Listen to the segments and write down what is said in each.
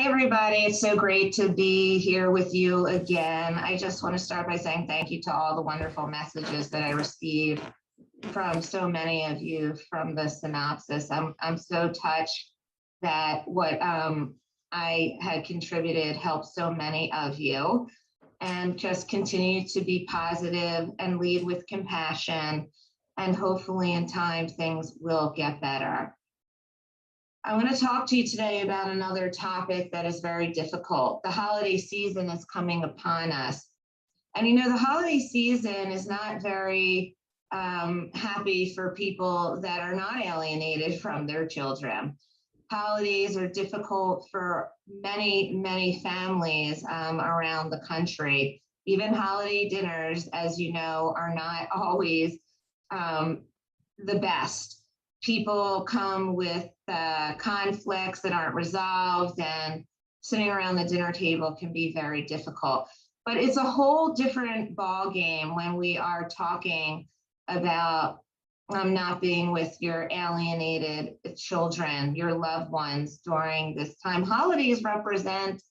Hey everybody, it's so great to be here with you again. I just want to start by saying thank you to all the wonderful messages that I received from so many of you from the synopsis. I'm so touched that what I had contributed helped so many of you, and just continue to be positive and lead with compassion, and hopefully in time things will get better. I want to talk to you today about another topic that is very difficult. The holiday season is coming upon us. And you know, the holiday season is not very happy for people that are not alienated from their children. Holidays are difficult for many, many families around the country. Even holiday dinners, as you know, are not always the best. People come with conflicts that aren't resolved, and sitting around the dinner table can be very difficult. But it's a whole different ball game when we are talking about not being with your alienated children, your loved ones during this time. Holidays represent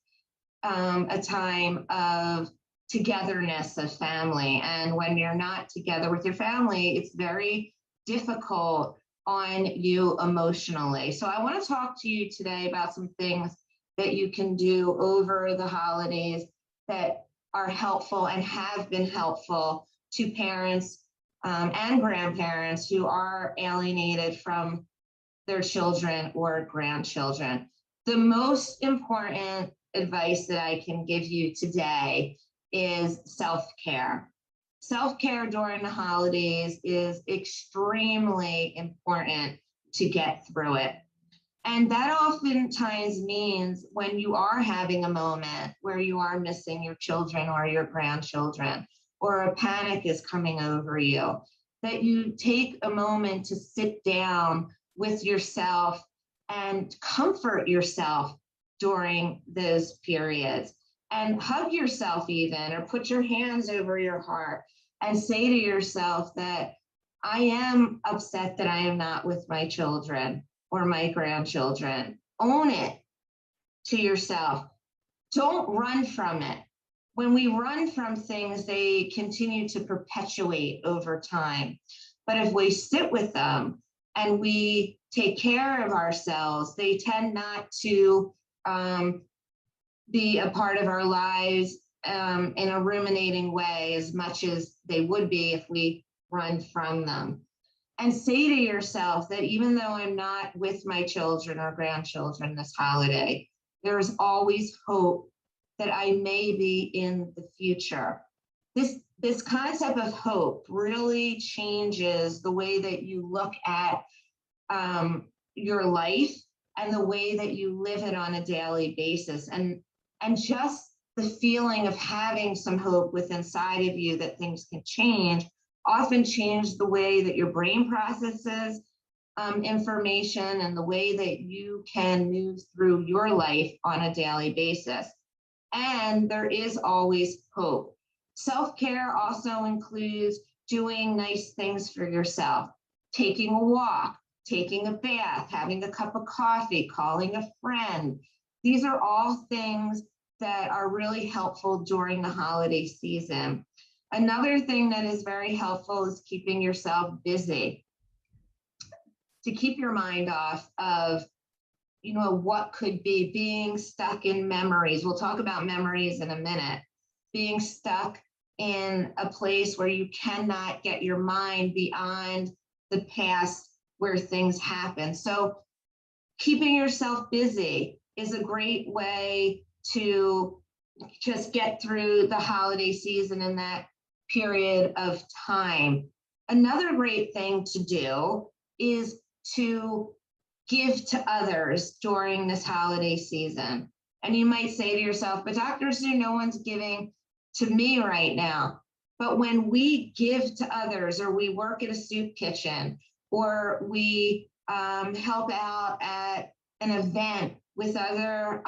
a time of togetherness of family. And when you're not together with your family, it's very difficult on you emotionally. So I want to talk to you today about some things that you can do over the holidays that are helpful and have been helpful to parents and grandparents who are alienated from their children or grandchildren. The most important advice that I can give you today is self-care. Self-care during the holidays is extremely important to get through it. And that oftentimes means when you are having a moment where you are missing your children or your grandchildren, or a panic is coming over you, that you take a moment to sit down with yourself and comfort yourself during those periods. And hug yourself even, or put your hands over your heart and say to yourself that I am upset that I am not with my children or my grandchildren. Own it to yourself. Don't run from it. When we run from things, they continue to perpetuate over time. But if we sit with them and we take care of ourselves, they tend not to be a part of our lives in a ruminating way as much as they would be if we run from them. And say to yourself that even though I'm not with my children or grandchildren this holiday, there is always hope that I may be in the future. This concept of hope really changes the way that you look at your life and the way that you live it on a daily basis. And just the feeling of having some hope within inside of you that things can change often change the way that your brain processes information and the way that you can move through your life on a daily basis. And there is always hope. Self-care also includes doing nice things for yourself, taking a walk, taking a bath, having a cup of coffee, calling a friend. These are all things that are really helpful during the holiday season. Another thing that is very helpful is keeping yourself busy. To keep your mind off of, you know, what could be being stuck in memories. We'll talk about memories in a minute. Being stuck in a place where you cannot get your mind beyond the past where things happen. So keeping yourself busy is a great way to just get through the holiday season in that period of time. Another great thing to do is to give to others during this holiday season. And you might say to yourself, but Dr. Sue, no one's giving to me right now. But when we give to others, or we work at a soup kitchen, or we help out at an event with other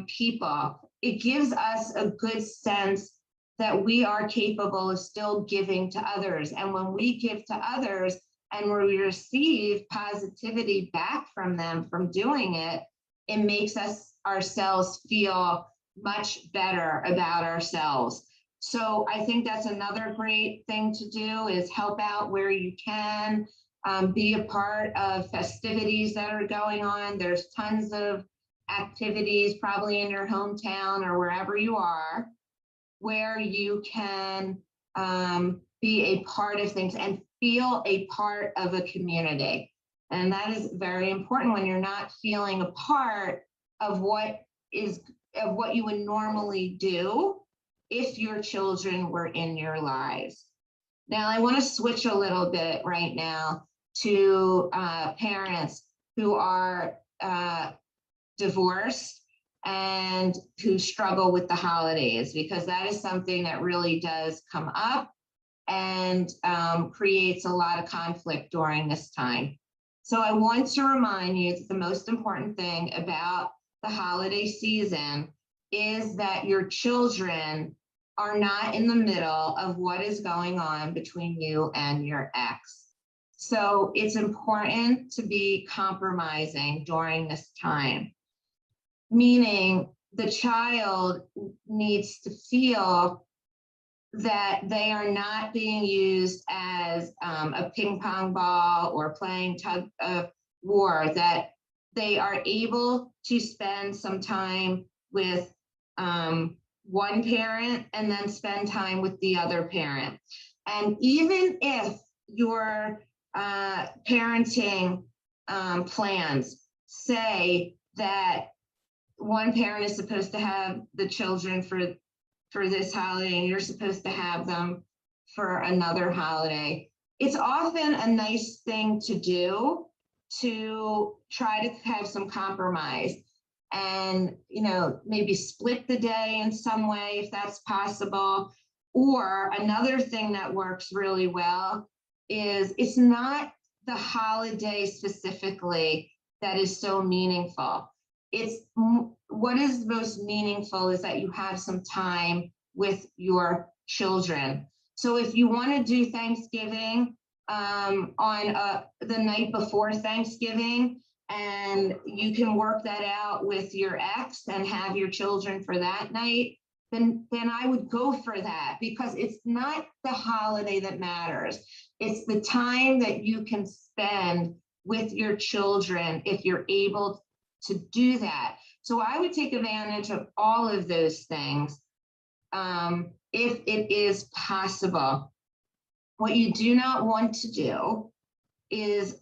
people, it gives us a good sense that we are capable of still giving to others. And when we give to others and we receive positivity back from them from doing it, it makes us ourselves feel much better about ourselves. So I think that's another great thing to do, is help out where you can, be a part of festivities that are going on. There's tons of activities probably in your hometown or wherever you are, where you can be a part of things and feel a part of a community. And that is very important when you're not feeling a part of what you would normally do if your children were in your lives. Now, I want to switch a little bit right now to parents who are divorced and who struggle with the holidays, because that is something that really does come up and creates a lot of conflict during this time. So I want to remind you that the most important thing about the holiday season is that your children are not in the middle of what is going on between you and your ex. So it's important to be compromising during this time, meaning the child needs to feel that they are not being used as a ping pong ball or playing tug of war, that they are able to spend some time with one parent and then spend time with the other parent. And even if your parenting plans say that one parent is supposed to have the children for this holiday and you're supposed to have them for another holiday, it's often a nice thing to do to try to have some compromise and, maybe split the day in some way if that's possible. Or another thing that works really well is it's not the holiday specifically that is so meaningful. It's what is most meaningful is that you have some time with your children. So if you want to do Thanksgiving on the night before Thanksgiving, and you can work that out with your ex and have your children for that night, then I would go for that, because it's not the holiday that matters. It's the time that you can spend with your children if you're able to do that. So I would take advantage of all of those things if it is possible. What you do not want to do is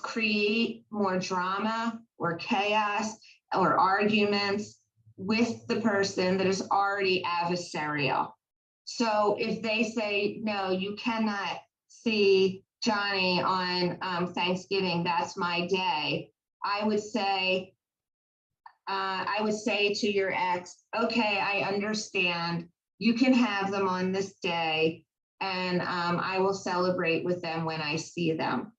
create more drama or chaos or arguments with the person that is already adversarial. So if they say, no, you cannot see Johnny on Thanksgiving, that's my day, I would say to your ex, okay, I understand. You can have them on this day, and I will celebrate with them when I see them.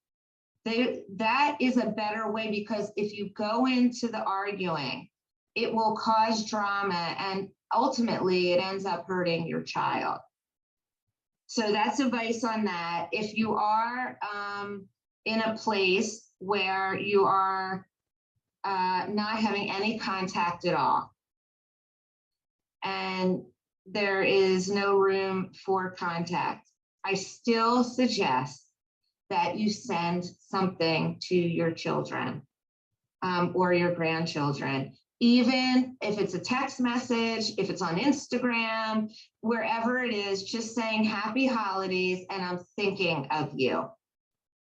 That is a better way, because if you go into the arguing, it will cause drama, and ultimately it ends up hurting your child. So that's advice on that. If you are in a place where you are not having any contact at all, and there is no room for contact, I still suggest that you send something to your children or your grandchildren, even if it's a text message, if it's on Instagram, wherever it is, just saying happy holidays and I'm thinking of you.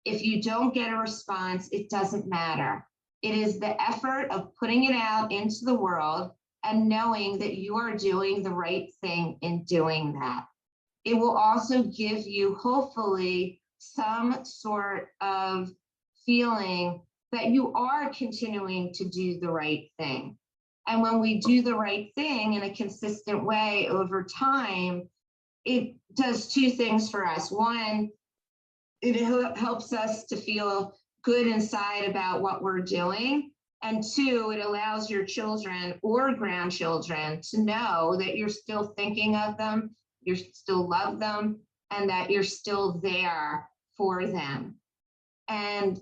If you don't get a response, it doesn't matter. It is the effort of putting it out into the world and knowing that you are doing the right thing in doing that. It will also give you, hopefully, some sort of feeling that you are continuing to do the right thing. And when we do the right thing in a consistent way over time, it does two things for us. One, it helps us to feel good inside about what we're doing. And two, it allows your children or grandchildren to know that you're still thinking of them, you still love them, and that you're still there for them. And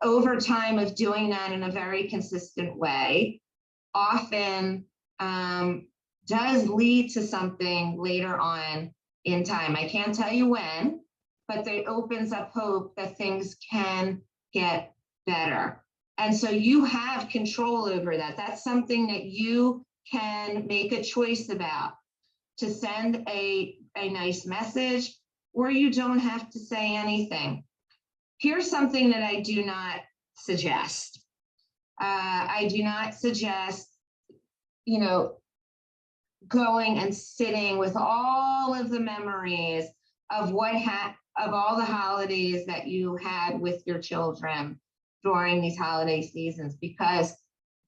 over time of doing that in a very consistent way, often does lead to something later on in time. I can't tell you when, but it opens up hope that things can get better. And so you have control over that. That's something that you can make a choice about, to send a nice message, or you don't have to say anything. Here's something that I do not suggest. I do not suggest, going and sitting with all of the memories of of all the holidays that you had with your children during these holiday seasons, because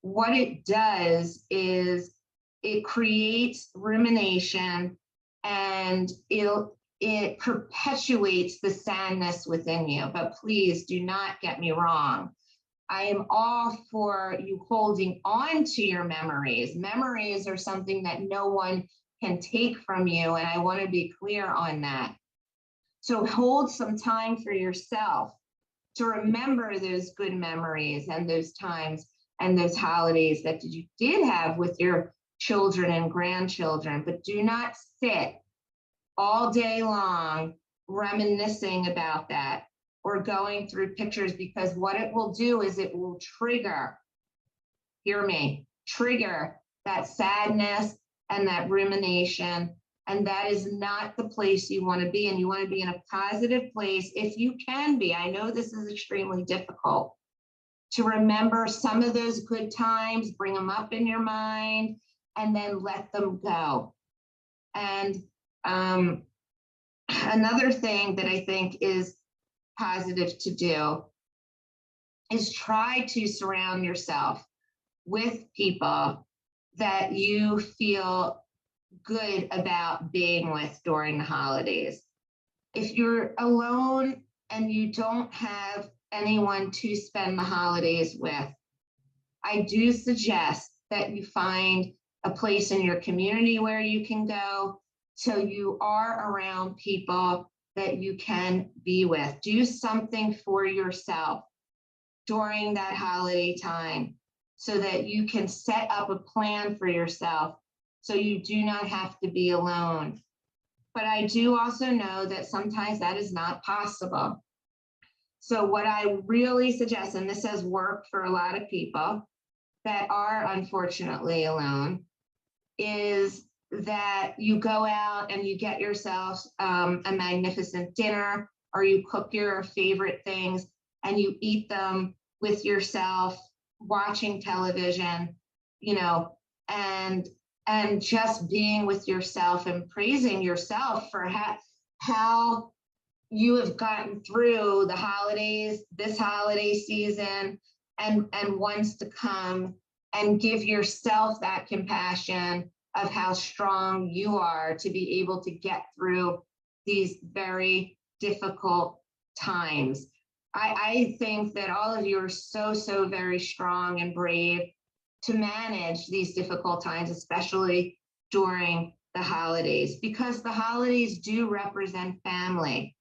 what it does is it creates rumination, and it perpetuates the sadness within you. But please do not get me wrong. I am all for you holding on to your memories. Memories are something that no one can take from you, and I want to be clear on that. So hold some time for yourself to remember those good memories and those times and those holidays that you did have with your children and grandchildren, but do not sit all day long reminiscing about that or going through pictures, because what it will do is it will trigger, hear me, trigger that sadness and that rumination. And that is not the place you want to be. And you want to be in a positive place if you can be. I know this is extremely difficult to remember some of those good times, bring them up in your mind, and then let them go. And another thing that I think is positive to do is try to surround yourself with people that you feel good about being with during the holidays. If you're alone and you don't have anyone to spend the holidays with, I do suggest that you find a place in your community where you can go, so you are around people that you can be with. Do something for yourself during that holiday time so that you can set up a plan for yourself so you do not have to be alone. But I do also know that sometimes that is not possible. So what I really suggest, and this has worked for a lot of people that are unfortunately alone, is that you go out and you get yourself a magnificent dinner, or you cook your favorite things and you eat them with yourself, watching television, and just being with yourself and praising yourself for how you have gotten through the holidays, this holiday season, and ones to come, and give yourself that compassion of how strong you are to be able to get through these very difficult times. I think that all of you are so very strong and brave to manage these difficult times, especially during the holidays, because the holidays do represent family.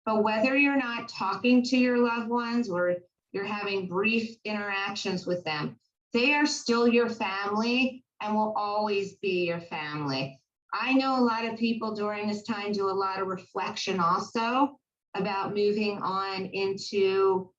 But whether you're not talking to your loved ones or you're having brief interactions with them, they are still your family and will always be your family. I know a lot of people during this time do a lot of reflection also about moving on into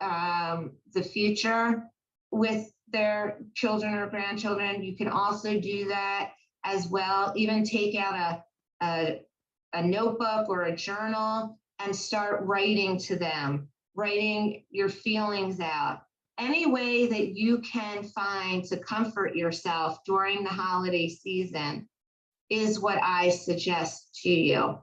the future with their children or grandchildren. You can also do that as well. Even take out a notebook or a journal and start writing to them, writing your feelings out. Any way that you can find to comfort yourself during the holiday season is what I suggest to you.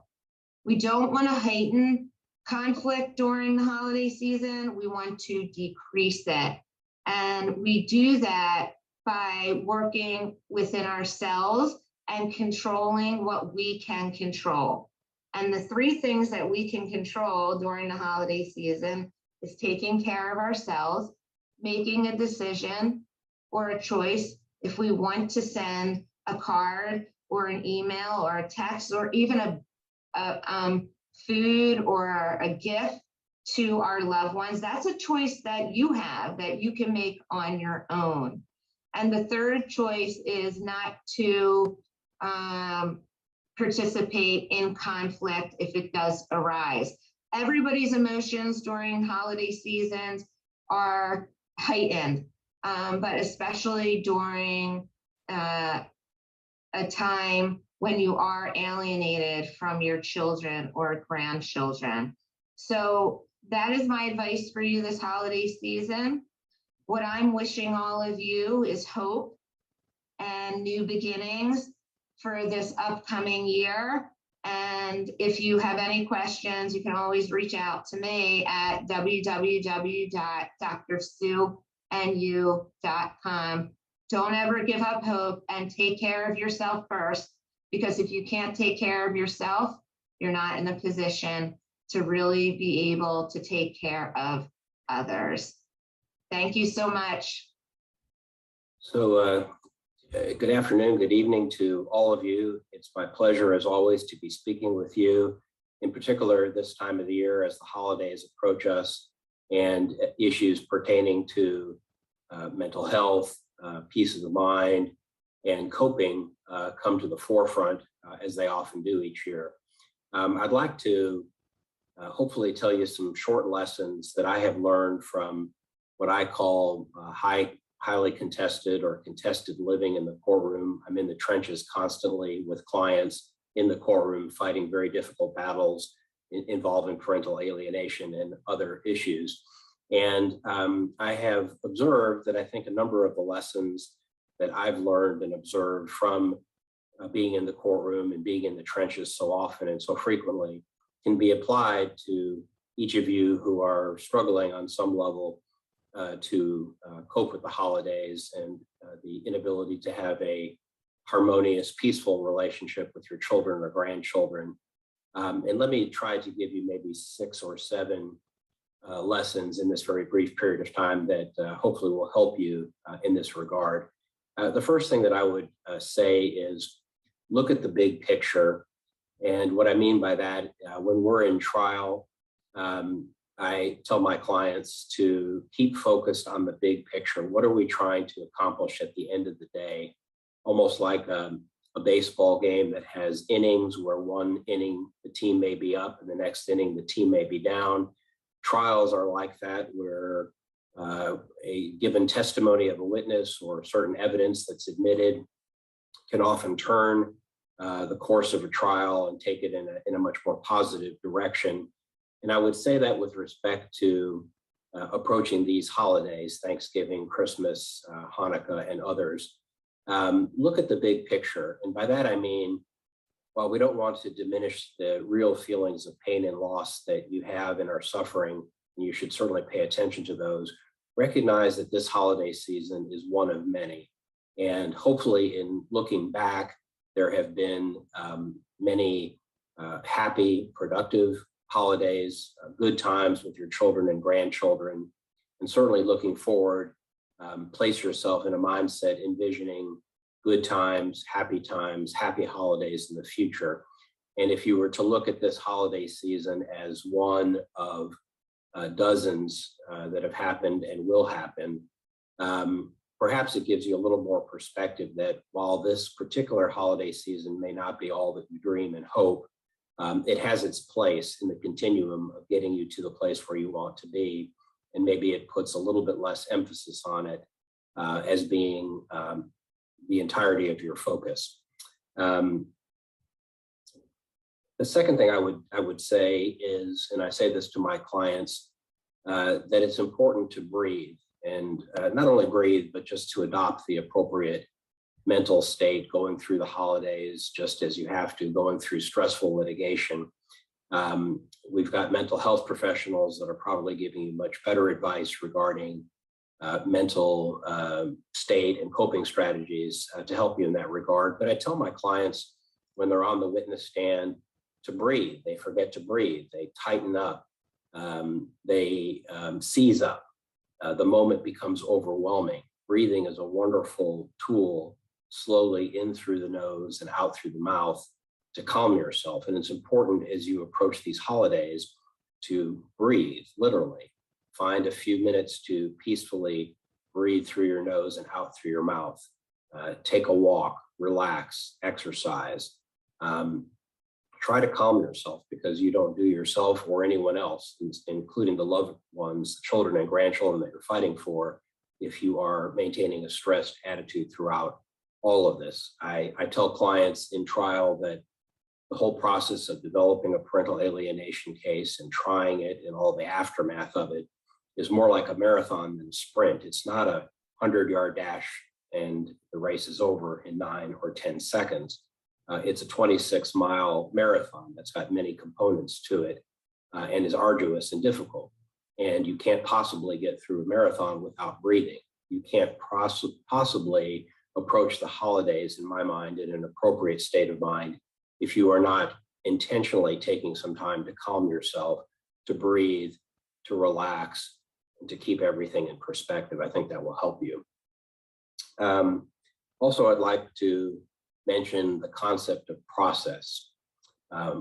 We don't want to heighten conflict during the holiday season. We want to decrease it. And we do that by working within ourselves and controlling what we can control. And the three things that we can control during the holiday season is taking care of ourselves, making a decision or a choice if we want to send a card or an email or a text or even a food or a gift to our loved ones. That's a choice that you have, that you can make on your own. And the third choice is not to participate in conflict if it does arise. Everybody's emotions during holiday seasons are heightened, but especially during a time when you are alienated from your children or grandchildren. So that is my advice for you this holiday season. What I'm wishing all of you is hope and new beginnings for this upcoming year. And if you have any questions, you can always reach out to me at www.drsueandyou.com. Don't ever give up hope and take care of yourself first, because if you can't take care of yourself, you're not in a position to really be able to take care of others. Thank you so much. So good afternoon, good evening to all of you. It's my pleasure, as always, to be speaking with you, in particular this time of the year as the holidays approach us and issues pertaining to mental health, peace of the mind, and coping come to the forefront, as they often do each year. I'd like to hopefully tell you some short lessons that I have learned from what I call highly contested or contested living in the courtroom. I'm in the trenches constantly with clients in the courtroom, fighting very difficult battles involving parental alienation and other issues. And I have observed that I think a number of the lessons that I've learned and observed from being in the courtroom and being in the trenches so often and so frequently can be applied to each of you who are struggling on some level to cope with the holidays and the inability to have a harmonious, peaceful relationship with your children or grandchildren. And let me try to give you maybe 6 or 7 lessons in this very brief period of time that hopefully will help you in this regard. The first thing that I would say is look at the big picture. And what I mean by that, when we're in trial, I tell my clients to keep focused on the big picture. What are we trying to accomplish at the end of the day? Almost like a baseball game that has innings where one inning the team may be up and the next inning the team may be down. Trials are like that, where a given testimony of a witness or certain evidence that's admitted can often turn the course of a trial and take it in a much more positive direction. And I would say that with respect to approaching these holidays, Thanksgiving, Christmas, Hanukkah, and others. Look at the big picture. And by that, I mean, while we don't want to diminish the real feelings of pain and loss that you have and are suffering, and you should certainly pay attention to those, recognize that this holiday season is one of many. And hopefully in looking back, there have been many happy, productive holidays, good times with your children and grandchildren, and certainly looking forward, place yourself in a mindset envisioning good times, happy holidays in the future. And if you were to look at this holiday season as one of dozens that have happened and will happen, perhaps it gives you a little more perspective that while this particular holiday season may not be all that you dream and hope, it has its place in the continuum of getting you to the place where you want to be. And maybe it puts a little bit less emphasis on it as being the entirety of your focus. The second thing I would say is, and I say this to my clients, that it's important to breathe, and not only breathe, but just to adopt the appropriate mental state going through the holidays, just as you have to going through stressful litigation. We've got mental health professionals that are probably giving you much better advice regarding mental state and coping strategies to help you in that regard. But I tell my clients when they're on the witness stand to breathe. They forget to breathe. They tighten up. They seize up. The moment becomes overwhelming. Breathing is a wonderful tool, slowly in through the nose and out through the mouth, to calm yourself. And it's important as you approach these holidays to breathe, literally. Find a few minutes to peacefully breathe through your nose and out through your mouth. Take a walk, relax, exercise. Try to calm yourself, because you don't do yourself or anyone else, including the loved ones, children and grandchildren that you're fighting for, if you are maintaining a stressed attitude throughout all of this. I tell clients in trial that the whole process of developing a parental alienation case and trying it and all the aftermath of it is more like a marathon than a sprint. It's not a 100-yard dash and the race is over in 9 or 10 seconds. It's a 26-mile marathon that's got many components to it and is arduous and difficult. And you can't possibly get through a marathon without breathing. You can't possibly approach the holidays, in my mind, in an appropriate state of mind if you are not intentionally taking some time to calm yourself, to breathe, to relax, and to keep everything in perspective. I think that will help you. Also, I'd like to mention the concept of process,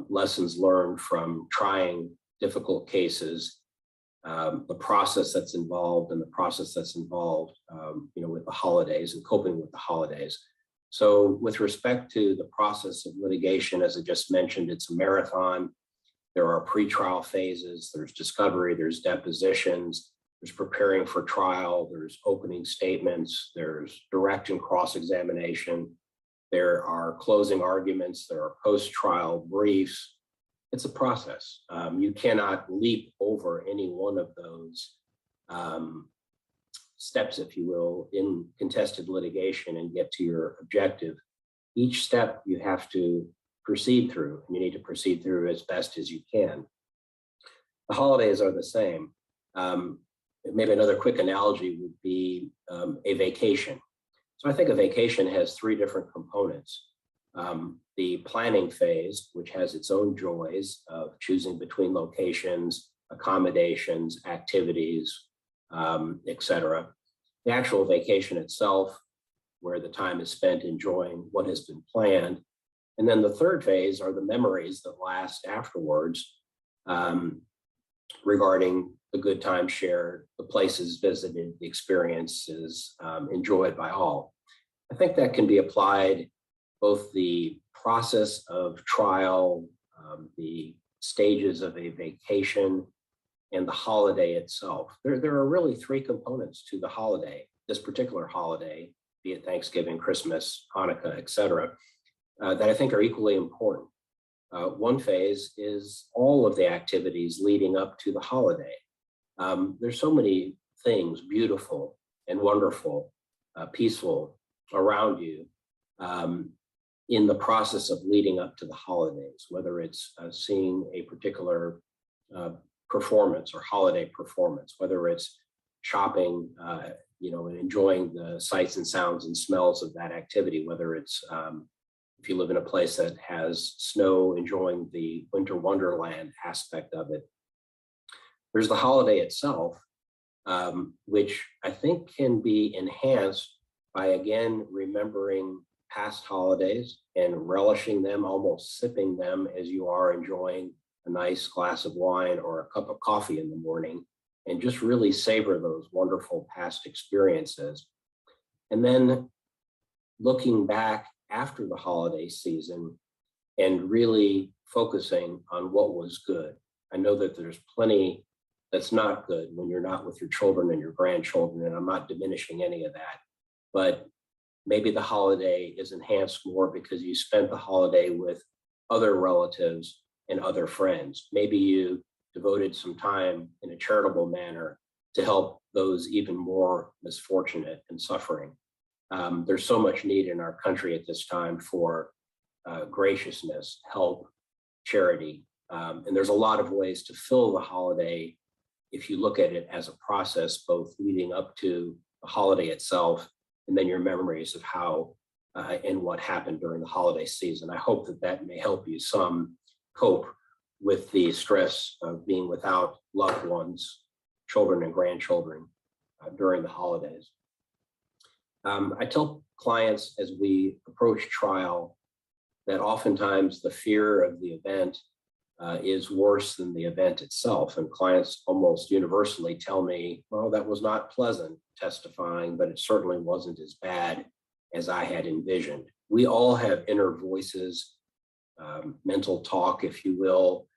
lessons learned from trying difficult cases, the process that's involved with the holidays and coping with the holidays. So with respect to the process of litigation, as I just mentioned, it's a marathon. There are pretrial phases, there's discovery, there's depositions, there's preparing for trial, there's opening statements, there's direct and cross-examination, there are closing arguments, there are post-trial briefs. It's a process. You cannot leap over any one of those steps, if you will, in contested litigation and get to your objective. Each step you have to proceed through, and you need to proceed through as best as you can. The holidays are the same. Maybe another quick analogy would be a vacation. So I think a vacation has 3 different components. The planning phase, which has its own joys of choosing between locations, accommodations, activities, etc. The actual vacation itself, where the time is spent enjoying what has been planned. And then the third phase are the memories that last afterwards, regarding the good time shared, the places visited, the experiences enjoyed by all. I think that can be applied, both the process of trial, the stages of a vacation, and the holiday itself. There are really 3 components to the holiday, this particular holiday, be it Thanksgiving, Christmas, Hanukkah, etc., that I think are equally important. One phase is all of the activities leading up to the holiday. There's so many things beautiful and wonderful, peaceful around you in the process of leading up to the holidays, whether it's seeing a particular performance or holiday performance, whether it's shopping, and enjoying the sights and sounds and smells of that activity, whether it's if you live in a place that has snow, enjoying the winter wonderland aspect of it. There's the holiday itself, which I think can be enhanced by, again, remembering past holidays and relishing them, almost sipping them as you are enjoying a nice glass of wine or a cup of coffee in the morning, and just really savor those wonderful past experiences. And then looking back after the holiday season and really focusing on what was good. I know that there's plenty that's not good when you're not with your children and your grandchildren, and I'm not diminishing any of that, but maybe the holiday is enhanced more because you spent the holiday with other relatives and other friends. Maybe you devoted some time in a charitable manner to help those even more misfortunate and suffering. There's so much need in our country at this time for graciousness, help, charity. And there's a lot of ways to fill the holiday if you look at it as a process, both leading up to the holiday itself and then your memories of how and what happened during the holiday season. I hope that that may help you some cope with the stress of being without loved ones, children and grandchildren during the holidays. I tell clients as we approach trial that oftentimes the fear of the event is worse than the event itself. And clients almost universally tell me, well, that was not pleasant. testifying, but it certainly wasn't as bad as I had envisioned. We all have inner voices, mental talk, if you will,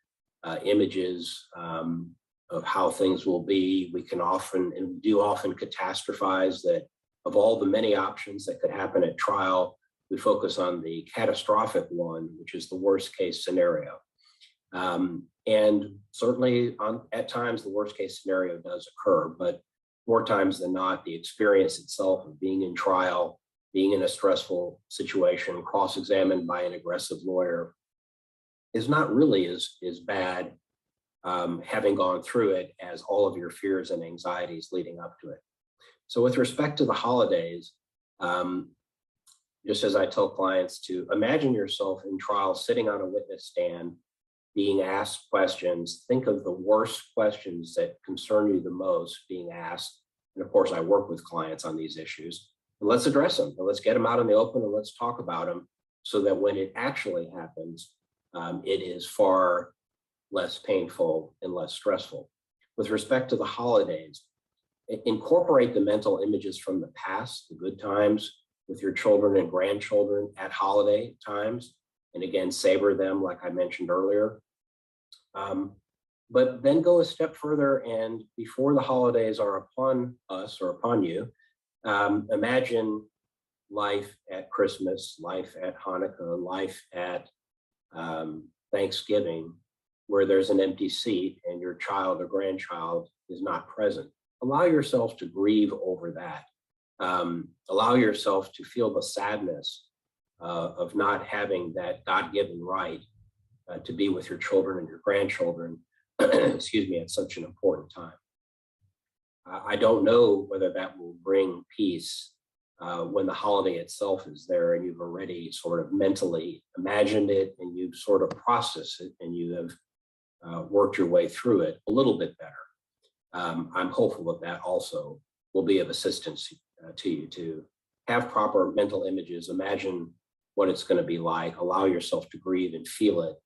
images of how things will be. We can often, and we do often, catastrophize that of all the many options that could happen at trial, we focus on the catastrophic one, which is the worst case scenario. And certainly at times the worst case scenario does occur, but more times than not, the experience itself of being in trial, being in a stressful situation, cross-examined by an aggressive lawyer, is not really as bad, having gone through it, as all of your fears and anxieties leading up to it. So with respect to the holidays, just as I tell clients to imagine yourself in trial, sitting on a witness stand, being asked questions. Think of the worst questions that concern you the most being asked. And of course, I work with clients on these issues. And let's address them, and let's get them out in the open, and let's talk about them so that when it actually happens, it is far less painful and less stressful. With respect to the holidays, incorporate the mental images from the past, the good times with your children and grandchildren at holiday times, and again, savor them like I mentioned earlier. But then go a step further, and before the holidays are upon us or upon you, imagine life at Christmas, life at Hanukkah, life at Thanksgiving, where there's an empty seat and your child or grandchild is not present. Allow yourself to grieve over that. Allow yourself to feel the sadness of not having that God-given right to be with your children and your grandchildren, excuse me, at such an important time. I don't know whether that will bring peace when the holiday itself is there and you've already sort of mentally imagined it and you've sort of processed it and you have worked your way through it a little bit better. I'm hopeful that also will be of assistance to you to have proper mental images, imagine what it's going to be like, allow yourself to grieve and feel it,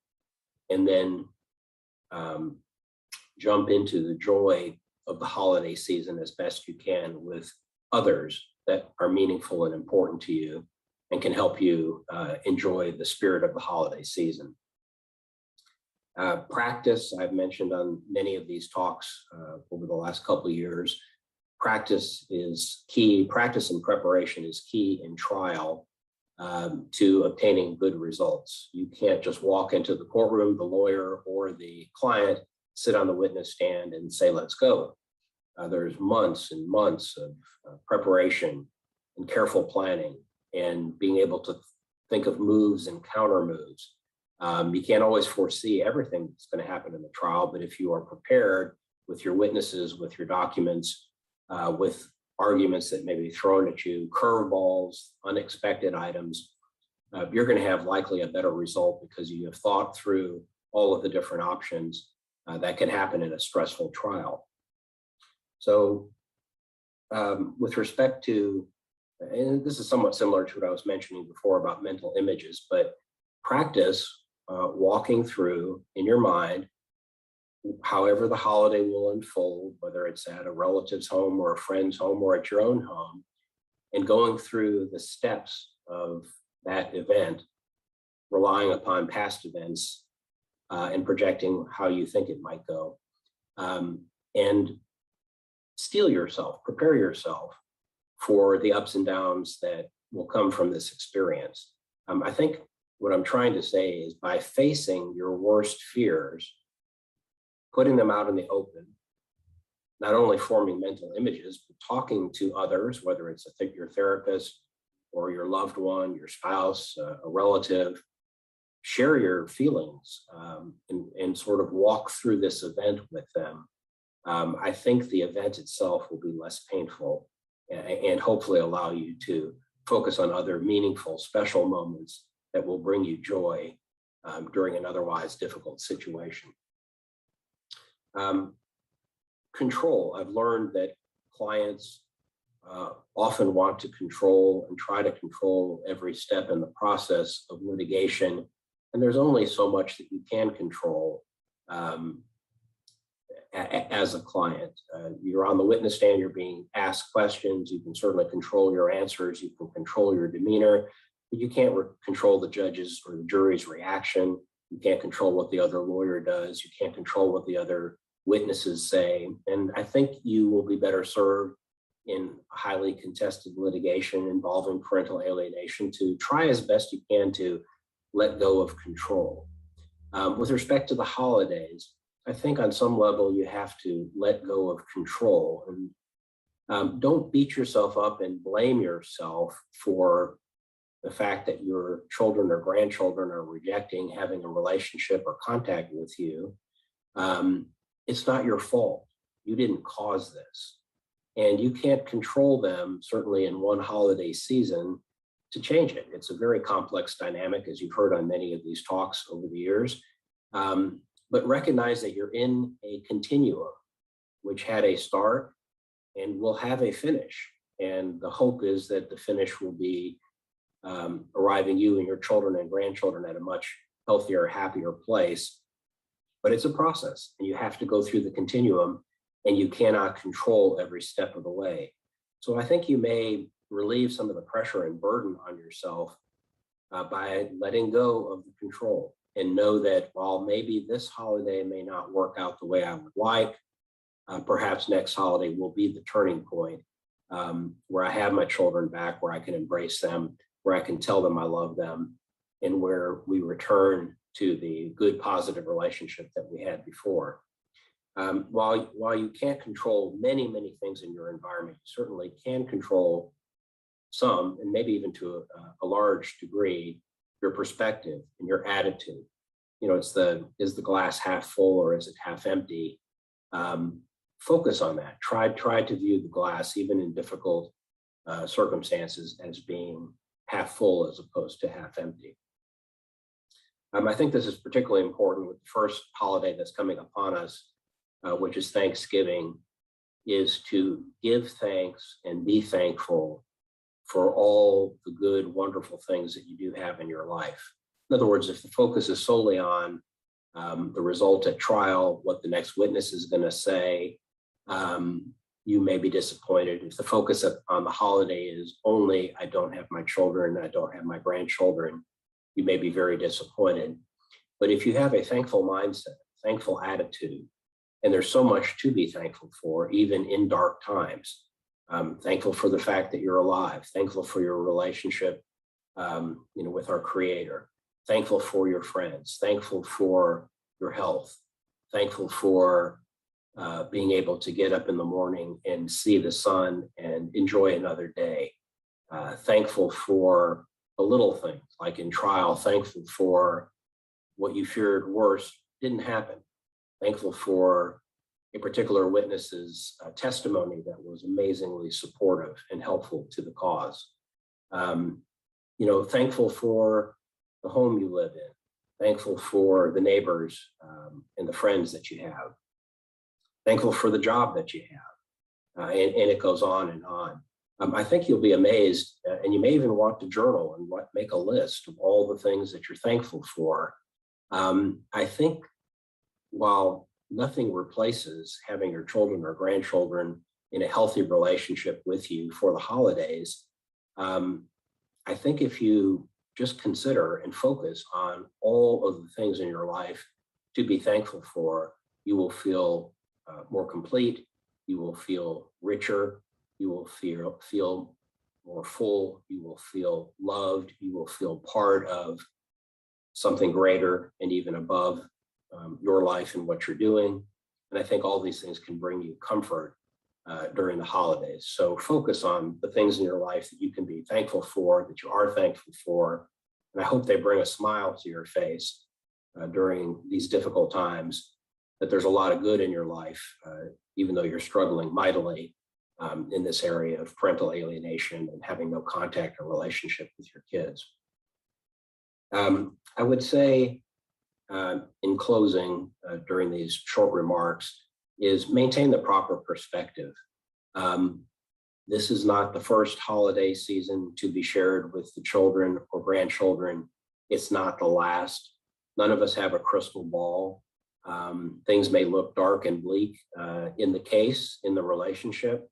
and then jump into the joy of the holiday season as best you can with others that are meaningful and important to you and can help you enjoy the spirit of the holiday season. Practice, I've mentioned on many of these talks over the last couple of years, practice is key. Practice and preparation is key in trial to obtaining good results. You can't just walk into the courtroom, the lawyer or the client, sit on the witness stand and say, let's go. There's months and months of preparation and careful planning and being able to think of moves and counter moves. You can't always foresee everything that's going to happen in the trial, but if you are prepared with your witnesses, with your documents, with arguments that may be thrown at you, curveballs, unexpected items, you're going to have likely a better result because you have thought through all of the different options that can happen in a stressful trial. So with respect to, and this is somewhat similar to what I was mentioning before about mental images, but practice walking through in your mind, however the holiday will unfold, whether it's at a relative's home or a friend's home or at your own home, and going through the steps of that event, relying upon past events and projecting how you think it might go. And steel yourself, prepare yourself for the ups and downs that will come from this experience. I think what I'm trying to say is by facing your worst fears, putting them out in the open, not only forming mental images, but talking to others, whether it's your therapist or your loved one, your spouse, a relative, share your feelings and sort of walk through this event with them. I think the event itself will be less painful and hopefully allow you to focus on other meaningful, special moments that will bring you joy during an otherwise difficult situation. Control. I've learned that clients often want to control and try to control every step in the process of litigation, and there's only so much that you can control as a client. You're on the witness stand, you're being asked questions, you can certainly control your answers, you can control your demeanor, but you can't control the judge's or the jury's reaction. You can't control what the other lawyer does. You can't control what the other witnesses say. And I think you will be better served in highly contested litigation involving parental alienation to try as best you can to let go of control. With respect to the holidays, I think on some level you have to let go of control, and don't beat yourself up and blame yourself for the fact that your children or grandchildren are rejecting having a relationship or contact with you. It's not your fault. You didn't cause this. And you can't control them, certainly in one holiday season, to change it. It's a very complex dynamic, as you've heard on many of these talks over the years. But recognize that you're in a continuum, which had a start and will have a finish. And the hope is that the finish will be arriving you and your children and grandchildren at a much healthier, happier place. But it's a process, and you have to go through the continuum, and you cannot control every step of the way. So I think you may relieve some of the pressure and burden on yourself by letting go of the control, and know that while maybe this holiday may not work out the way I would like, perhaps next holiday will be the turning point where I have my children back, where I can embrace them, where I can tell them I love them, and where we return to the good, positive relationship that we had before. While you can't control many, many things in your environment, you certainly can control some, and maybe even to a large degree, your perspective and your attitude. You know, is the glass half full or is it half empty? Focus on that. Try to view the glass, even in difficult circumstances, as being half full as opposed to half empty. I think this is particularly important with the first holiday that's coming upon us, which is Thanksgiving, is to give thanks and be thankful for all the good, wonderful things that you do have in your life. In other words, if the focus is solely on the result at trial, what the next witness is going to say, you may be disappointed. If the focus on the holiday is only, I don't have my children, I don't have my grandchildren, you may be very disappointed. But if you have a thankful mindset, thankful attitude, and there's so much to be thankful for, even in dark times. Thankful for the fact that you're alive, thankful for your relationship with our Creator, thankful for your friends, thankful for your health, thankful for being able to get up in the morning and see the sun and enjoy another day, thankful for the little things, like in trial, thankful for what you feared worse didn't happen, thankful for a particular witness's testimony that was amazingly supportive and helpful to the cause. Thankful for the home you live in, thankful for the neighbors and the friends that you have, thankful for the job that you have, and it goes on and on. I think you'll be amazed, and you may even want to journal and make a list of all the things that you're thankful for. I think while nothing replaces having your children or grandchildren in a healthy relationship with you for the holidays, I think if you just consider and focus on all of the things in your life to be thankful for, you will feel more complete, you will feel richer, you will feel more full, you will feel loved, you will feel part of something greater and even above your life and what you're doing. And I think all these things can bring you comfort during the holidays. So focus on the things in your life that you can be thankful for, that you are thankful for. And I hope they bring a smile to your face during these difficult times, that there's a lot of good in your life, even though you're struggling mightily in this area of parental alienation and having no contact or relationship with your kids. I would say in closing during these short remarks is maintain the proper perspective. This is not the first holiday season to be shared with the children or grandchildren. It's not the last. None of us have a crystal ball. Things may look dark and bleak in the case, in the relationship.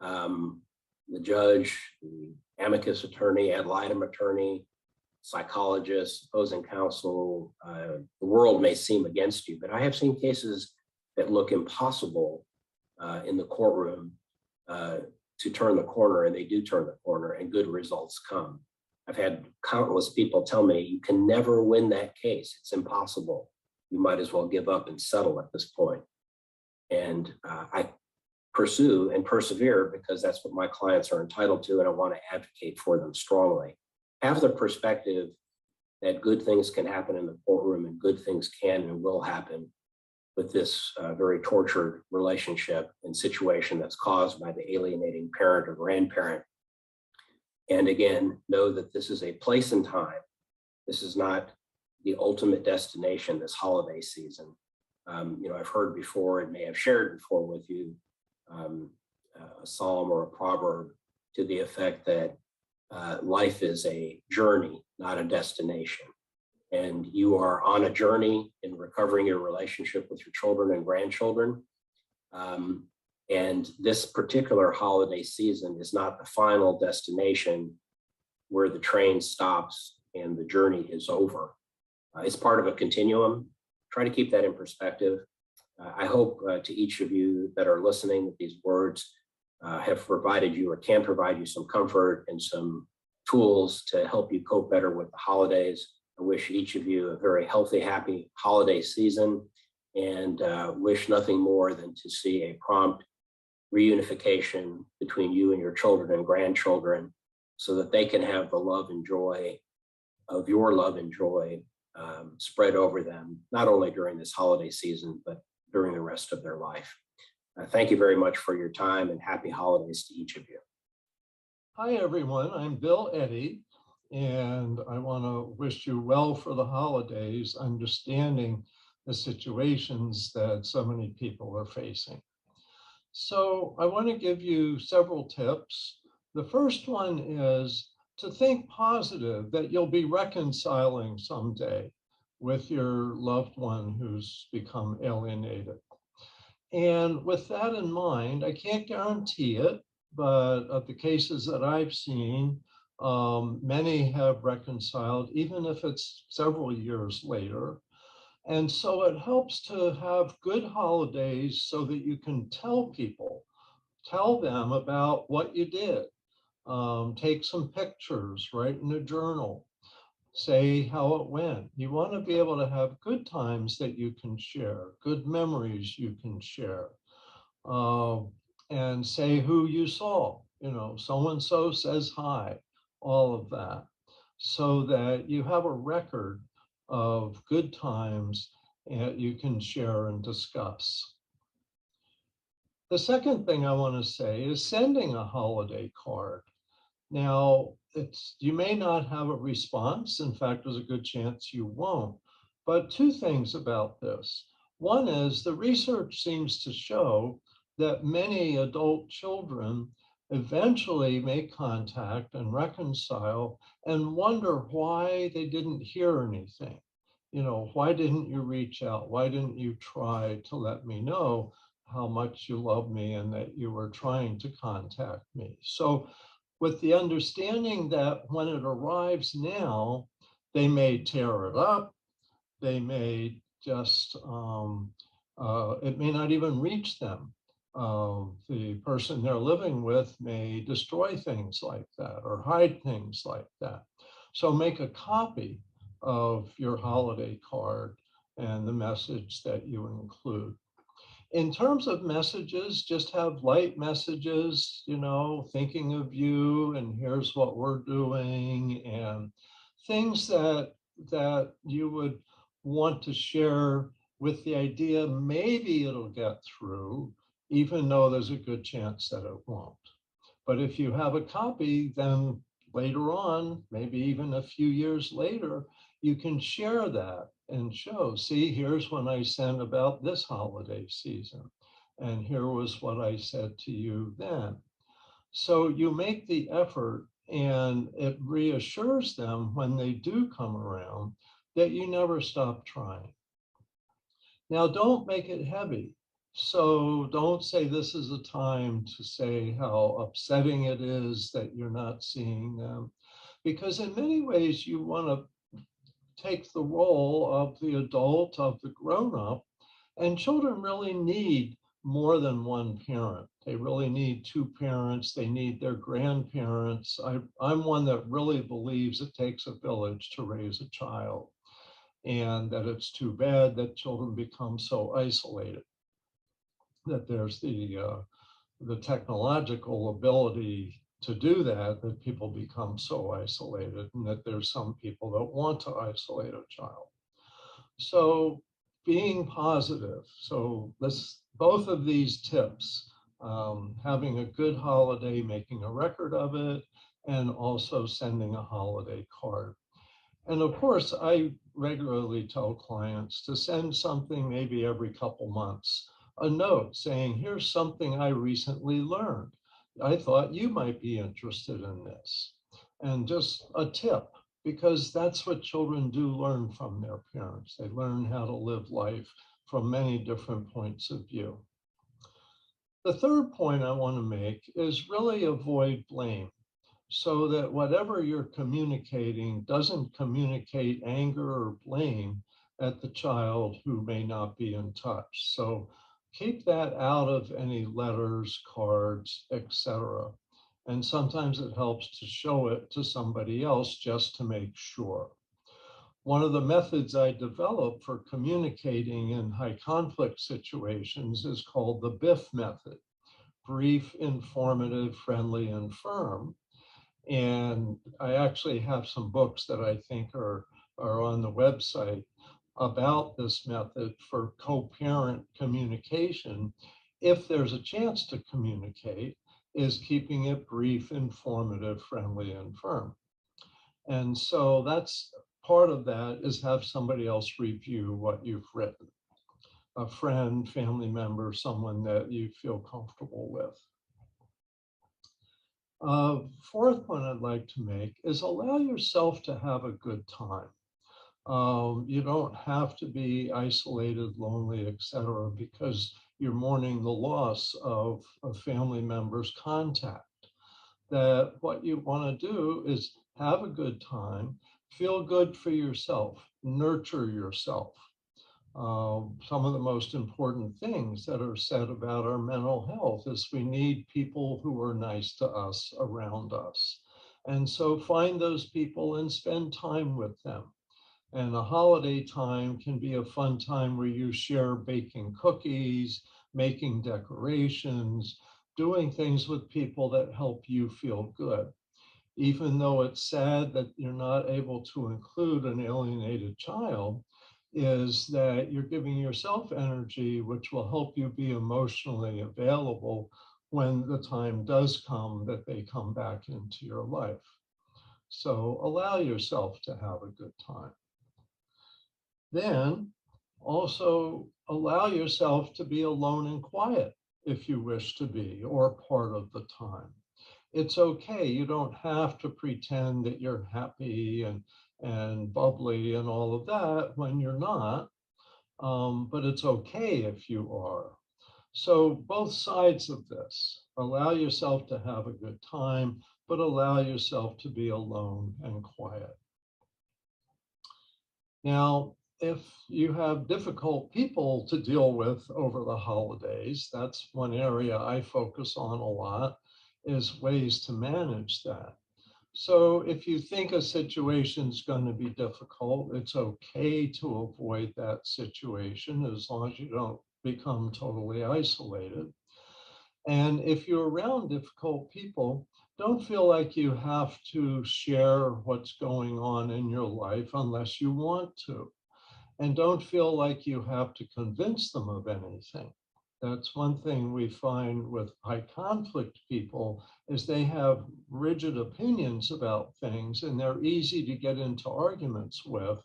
The judge, the amicus attorney, ad litem attorney, psychologist, opposing counsel, the world may seem against you, but I have seen cases that look impossible in the courtroom to turn the corner, and they do turn the corner, and good results come. I've had countless people tell me, you can never win that case. It's impossible. You might as well give up and settle at this point. And I pursue and persevere because that's what my clients are entitled to, and I want to advocate for them strongly. Have the perspective that good things can happen in the courtroom and good things can and will happen with this very tortured relationship and situation that's caused by the alienating parent or grandparent. And again, know that this is a place and time. This is not the ultimate destination this holiday season. I've heard before and may have shared before with you a psalm or a proverb to the effect that life is a journey, not a destination. And you are on a journey in recovering your relationship with your children and grandchildren. And this particular holiday season is not the final destination where the train stops and the journey is over. It's part of a continuum. Try to keep that in perspective. I hope to each of you that are listening that these words have provided you or can provide you some comfort and some tools to help you cope better with the holidays. I wish each of you a very healthy, happy holiday season, and wish nothing more than to see a prompt reunification between you and your children and grandchildren so that they can have the love and joy of your love and joy spread over them, not only during this holiday season, but during the rest of their life. Thank you very much for your time, and happy holidays to each of you. Hi, everyone. I'm Bill Eddy, and I want to wish you well for the holidays, understanding the situations that so many people are facing. So I want to give you several tips. The first one is to think positive, that you'll be reconciling someday with your loved one who's become alienated. And with that in mind, I can't guarantee it, but of the cases that I've seen, many have reconciled, even if it's several years later. And so it helps to have good holidays so that you can tell them about what you did. Take some pictures, write in a journal, say how it went. You want to be able to have good times that you can share, good memories you can share, and say who you saw, so-and-so says hi, all of that, so that you have a record of good times that you can share and discuss. The second thing I want to say is sending a holiday card. Now, you may not have a response. In fact, there's a good chance you won't. But two things about this. One is the research seems to show that many adult children eventually make contact and reconcile and wonder why they didn't hear anything. Why didn't you reach out? Why didn't you try to let me know how much you love me and that you were trying to contact me? So with the understanding that when it arrives now, they may tear it up, they may just, it may not even reach them. The person they're living with may destroy things like that or hide things like that. So make a copy of your holiday card and the message that you include. In terms of messages, just have light messages, thinking of you and here's what we're doing, and things that you would want to share with the idea maybe it'll get through, even though there's a good chance that it won't. But if you have a copy, then later on, maybe even a few years later, you can share that and show, see, here's when I sent about this holiday season, and here was what I said to you then. So you make the effort, and it reassures them when they do come around that you never stop trying. Now, don't make it heavy. So don't say this is a time to say how upsetting it is that you're not seeing them, because in many ways you want to take the role of the adult, of the grown-up, and children really need more than one parent. They really need two parents. They need their grandparents. I'm one that really believes it takes a village to raise a child, and that it's too bad that children become so isolated, that there's the technological ability to do that, that people become so isolated, and that there's some people that want to isolate a child. So being positive. So both of these tips, having a good holiday, making a record of it, and also sending a holiday card. And of course, I regularly tell clients to send something maybe every couple months, a note saying, here's something I recently learned. I thought you might be interested in this. And just a tip, because that's what children do learn from their parents. They learn how to live life from many different points of view. The third point I want to make is really avoid blame, so that whatever you're communicating doesn't communicate anger or blame at the child who may not be in touch. So keep that out of any letters, cards, etc. And sometimes it helps to show it to somebody else just to make sure. One of the methods I developed for communicating in high conflict situations is called the BIF method: brief, informative, friendly, and firm. And I actually have some books that I think are on the website about this method for co-parent communication. If there's a chance to communicate, is keeping it brief, informative, friendly, and firm. And so that's part of that, is have somebody else review what you've written. A friend, family member, someone that you feel comfortable with. Fourth point I'd like to make is allow yourself to have a good time. You don't have to be isolated, lonely, etc., because you're mourning the loss of a family member's contact. That what you want to do is have a good time, feel good for yourself, nurture yourself. Some of the most important things that are said about our mental health is we need people who are nice to us around us. And so find those people and spend time with them. And a holiday time can be a fun time where you share baking cookies, making decorations, doing things with people that help you feel good. Even though it's sad that you're not able to include an alienated child, is that you're giving yourself energy, which will help you be emotionally available when the time does come that they come back into your life. So allow yourself to have a good time. Then also allow yourself to be alone and quiet if you wish to be, or part of the time. It's okay. You don't have to pretend that you're happy and bubbly and all of that when you're not, but it's okay if you are. So both sides of this, allow yourself to have a good time, but allow yourself to be alone and quiet. Now, if you have difficult people to deal with over the holidays, that's one area I focus on a lot, is ways to manage that. So if you think a situation is going to be difficult, it's okay to avoid that situation as long as you don't become totally isolated. And if you're around difficult people, don't feel like you have to share what's going on in your life unless you want to. And don't feel like you have to convince them of anything. That's one thing we find with high conflict people, is they have rigid opinions about things and they're easy to get into arguments with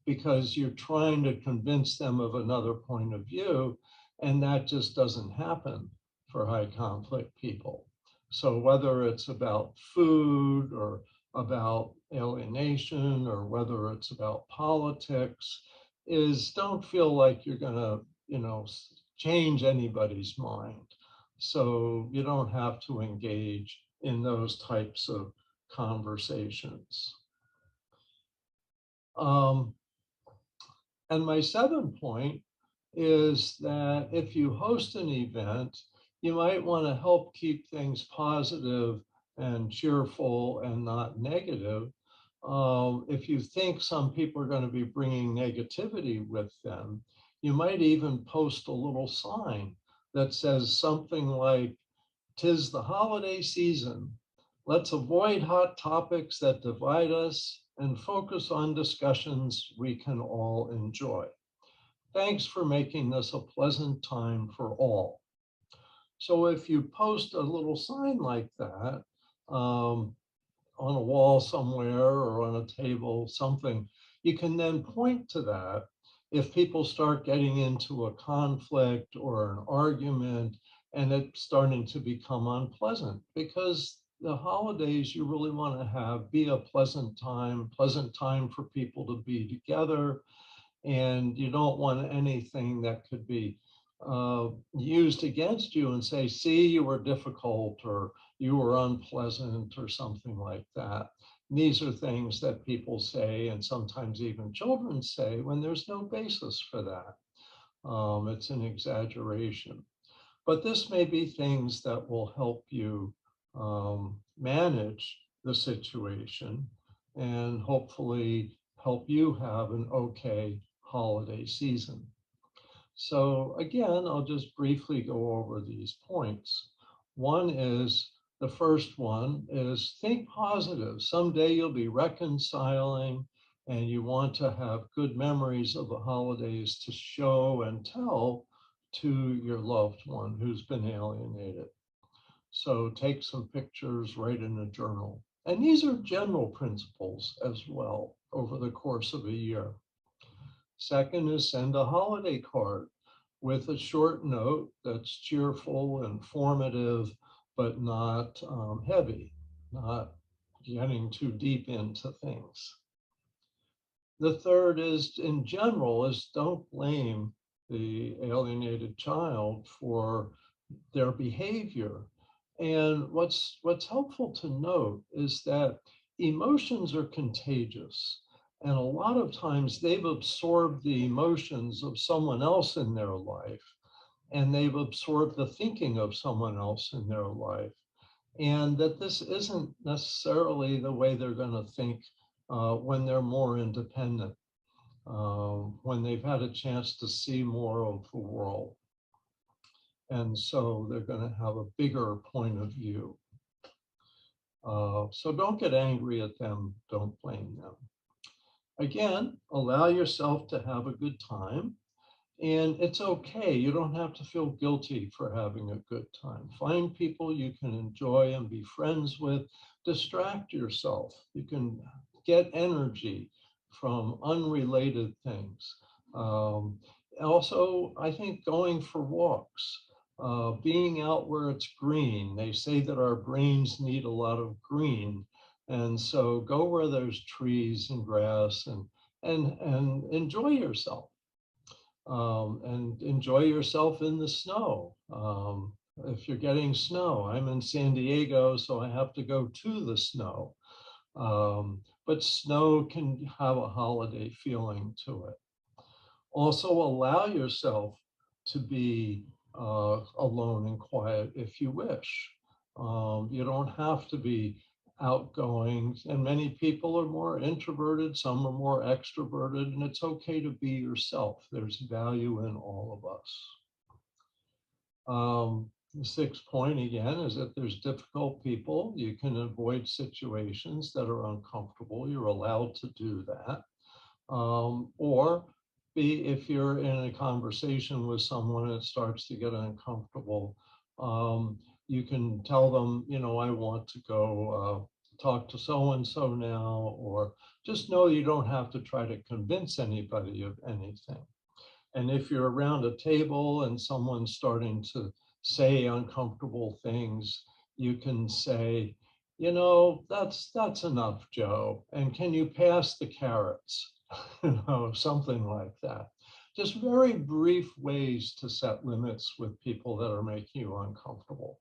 because you're trying to convince them of another point of view, and that just doesn't happen for high conflict people. So whether it's about food or about alienation or whether it's about politics, is don't feel like you're gonna, change anybody's mind. So you don't have to engage in those types of conversations. And my seventh point is that if you host an event, you might want to help keep things positive and cheerful and not negative. If you think some people are going to be bringing negativity with them, you might even post a little sign that says something like, "'Tis the holiday season. Let's avoid hot topics that divide us and focus on discussions we can all enjoy. Thanks for making this a pleasant time for all." So if you post a little sign like that on a wall somewhere or on a table, something, you can then point to that if people start getting into a conflict or an argument and it's starting to become unpleasant, because the holidays you really want to have be a pleasant time for people to be together. And you don't want anything that could be used against you and say, "See, you were difficult," or "you were unpleasant," or something like that. And these are things that people say, and sometimes even children say, when there's no basis for that. It's an exaggeration. But this may be things that will help you manage the situation and hopefully help you have an okay holiday season. So again, I'll just briefly go over these points. The first one is think positive. Someday you'll be reconciling and you want to have good memories of the holidays to show and tell to your loved one who's been alienated. So take some pictures, write in a journal. And these are general principles as well over the course of a year. Second is send a holiday card with a short note that's cheerful, informative, but not heavy, not getting too deep into things. The third is, in general, is don't blame the alienated child for their behavior. And what's helpful to note is that emotions are contagious. And a lot of times they've absorbed the emotions of someone else in their life, and they've absorbed the thinking of someone else in their life. And that this isn't necessarily the way they're going to think when they're more independent, when they've had a chance to see more of the world. And so they're going to have a bigger point of view. So don't get angry at them, don't blame them. Again, allow yourself to have a good time. And it's okay. You don't have to feel guilty for having a good time. Find people you can enjoy and be friends with. Distract yourself. You can get energy from unrelated things. Also, I think going for walks, being out where it's green. They say that our brains need a lot of green. And so go where there's trees and grass and enjoy yourself. And enjoy yourself in the snow. If you're getting snow, I'm in San Diego, so I have to go to the snow. But snow can have a holiday feeling to it. Also, allow yourself to be alone and quiet if you wish. You don't have to be outgoing, and many people are more introverted, some are more extroverted, and it's okay to be yourself. There's value in all of us. The sixth point again is that there's difficult people. You can avoid situations that are uncomfortable. You're allowed to do that. If you're in a conversation with someone and it starts to get uncomfortable, you can tell them, I want to go talk to so-and-so now, or just know you don't have to try to convince anybody of anything. And if you're around a table and someone's starting to say uncomfortable things, you can say, you know, that's enough, Joe. And can you pass the carrots? You know, something like that. Just very brief ways to set limits with people that are making you uncomfortable.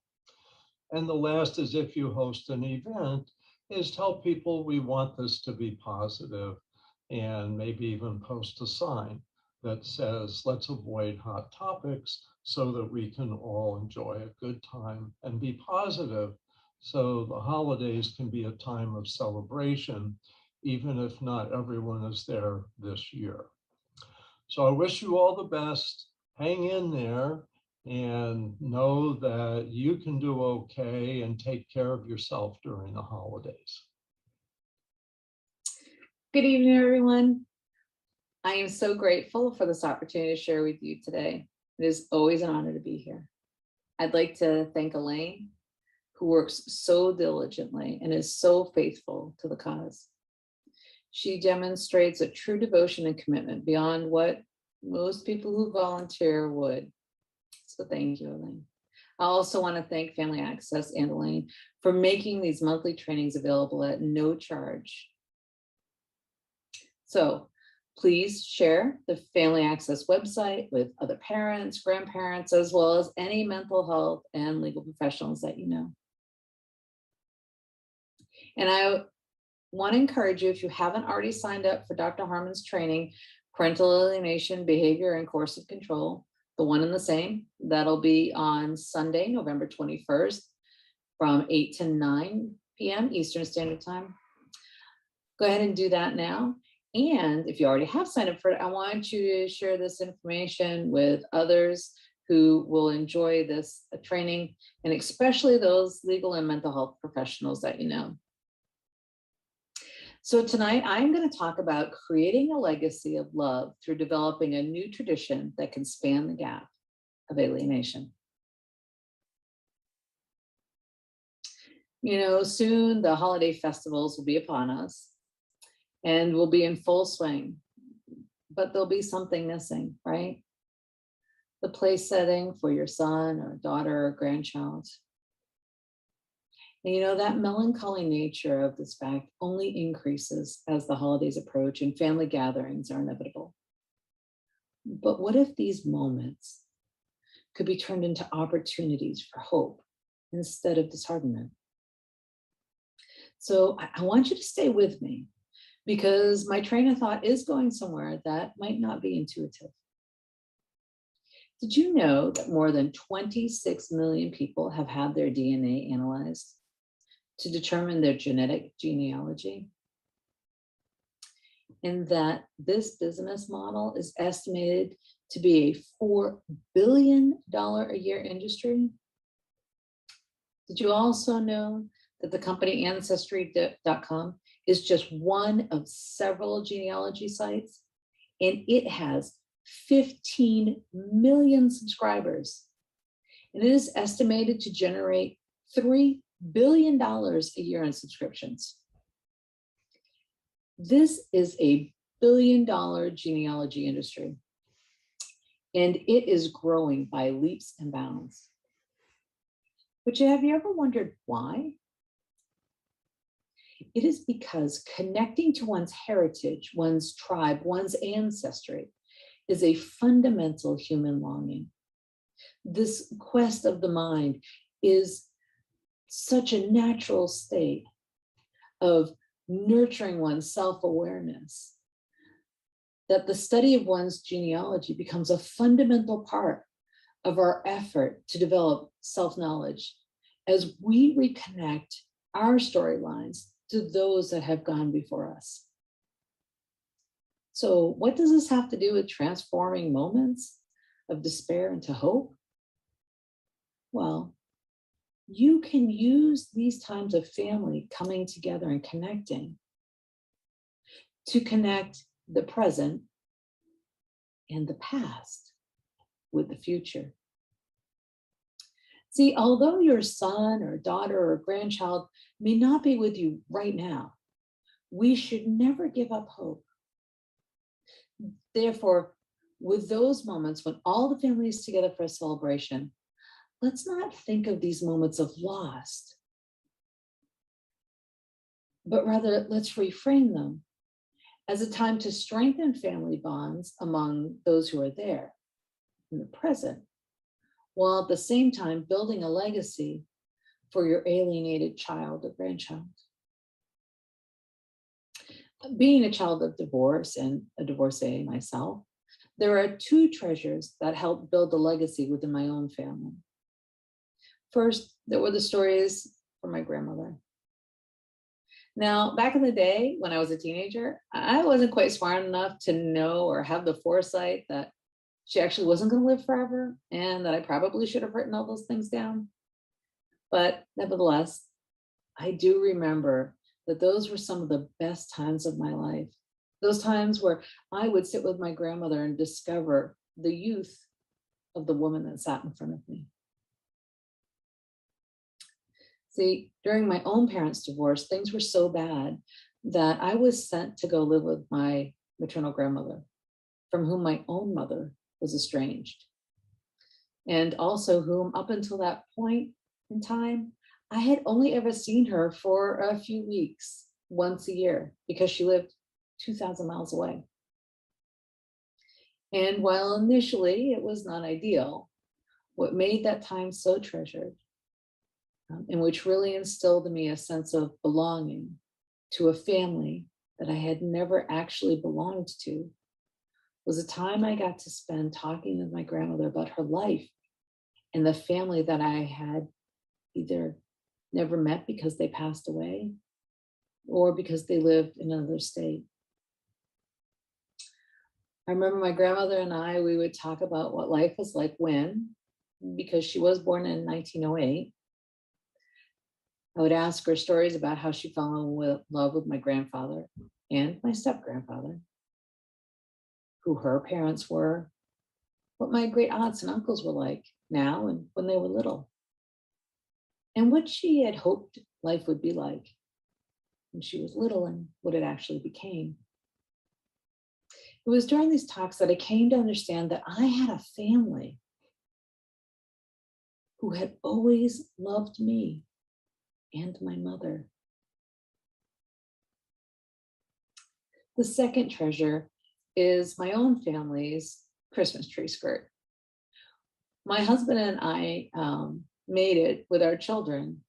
And the last is, if you host an event, is tell people we want this to be positive, and maybe even post a sign that says, let's avoid hot topics so that we can all enjoy a good time and be positive. So the holidays can be a time of celebration, even if not everyone is there this year. So I wish you all the best. Hang in there and know that you can do okay and take care of yourself during the holidays. Good evening, everyone. I am so grateful for this opportunity to share with you today. It is always an honor to be here. I'd like to thank Elaine, who works so diligently and is so faithful to the cause. She demonstrates a true devotion and commitment beyond what most people who volunteer would. So thank you, Elaine. I also want to thank Family Access and Elaine for making these monthly trainings available at no charge. So please share the Family Access website with other parents, grandparents, as well as any mental health and legal professionals that you know. And I want to encourage you, if you haven't already signed up for Dr. Harmon's training, Parental Alienation, Behavior, and Course of Control, the one and the same, that'll be on Sunday, November 21st from 8 to 9 p.m. Eastern Standard Time. Go ahead and do that now. And if you already have signed up for it, I want you to share this information with others who will enjoy this training, and especially those legal and mental health professionals that you know. So tonight, I'm going to talk about creating a legacy of love through developing a new tradition that can span the gap of alienation. You know, soon the holiday festivals will be upon us and we'll be in full swing, but there'll be something missing, right? The place setting for your son or daughter or grandchild. And you know, that melancholy nature of this fact only increases as the holidays approach and family gatherings are inevitable. But what if these moments could be turned into opportunities for hope instead of disheartenment? So I want you to stay with me, because my train of thought is going somewhere that might not be intuitive. Did you know that more than 26 million people have had their DNA analyzed to determine their genetic genealogy? And that this business model is estimated to be a $4 billion a year industry? Did you also know that the company Ancestry.com is just one of several genealogy sites, and it has 15 million subscribers, and it is estimated to generate $3 billion a year in subscriptions. This is a billion-dollar genealogy industry, and it is growing by leaps and bounds. But have you ever wondered why? It is because connecting to one's heritage, one's tribe, one's ancestry is a fundamental human longing. This quest of the mind is such a natural state of nurturing one's self-awareness that the study of one's genealogy becomes a fundamental part of our effort to develop self-knowledge as we reconnect our storylines to those that have gone before us. So what does this have to do with transforming moments of despair into hope? Well, you can use these times of family coming together and connecting to connect the present and the past with the future. See, although your son or daughter or grandchild may not be with you right now, we should never give up hope. Therefore, with those moments when all the family is together for a celebration, let's not think of these moments of loss, but rather let's reframe them as a time to strengthen family bonds among those who are there in the present, while at the same time building a legacy for your alienated child or grandchild. Being a child of divorce and a divorcee myself, there are two treasures that help build a legacy within my own family. First, there were the stories from my grandmother. Now, back in the day when I was a teenager, I wasn't quite smart enough to know or have the foresight that she actually wasn't going to live forever and that I probably should have written all those things down. But nevertheless, I do remember that those were some of the best times of my life. Those times where I would sit with my grandmother and discover the youth of the woman that sat in front of me. See, during my own parents' divorce, things were so bad that I was sent to go live with my maternal grandmother, from whom my own mother was estranged. And also whom, up until that point in time, I had only ever seen her for a few weeks, once a year, because she lived 2,000 miles away. And while initially it was not ideal, what made that time so treasured, and which really instilled in me a sense of belonging to a family that I had never actually belonged to, was a time I got to spend talking with my grandmother about her life and the family that I had either never met because they passed away or because they lived in another state. I remember my grandmother and we would talk about what life was like when, because she was born in 1908. I would ask her stories about how she fell in love with my grandfather and my step-grandfather, who her parents were, what my great aunts and uncles were like now and when they were little, and what she had hoped life would be like when she was little and what it actually became. It was during these talks that I came to understand that I had a family who had always loved me and my mother. The second treasure is my own family's Christmas tree skirt. My husband and I made it with our children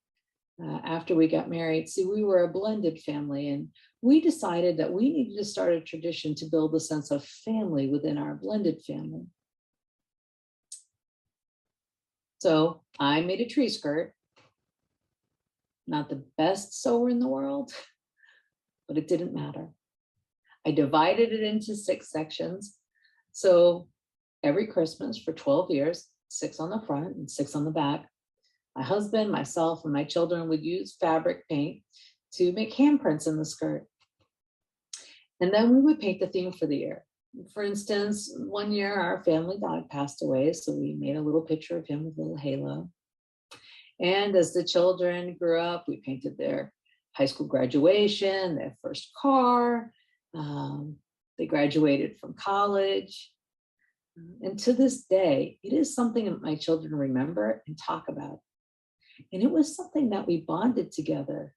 after we got married. See, we were a blended family, and we decided that we needed to start a tradition to build a sense of family within our blended family. So I made a tree skirt. Not the best sewer in the world, but it didn't matter. I divided it into 6 sections. So every Christmas for 12 years, 6 on the front and 6 on the back, my husband, myself, and my children would use fabric paint to make handprints in the skirt. And then we would paint the theme for the year. For instance, one year our family dog passed away, so we made a little picture of him with a little halo. And as the children grew up, we painted their high school graduation, their first car. They graduated from college. And to this day, it is something that my children remember and talk about. And it was something that we bonded together.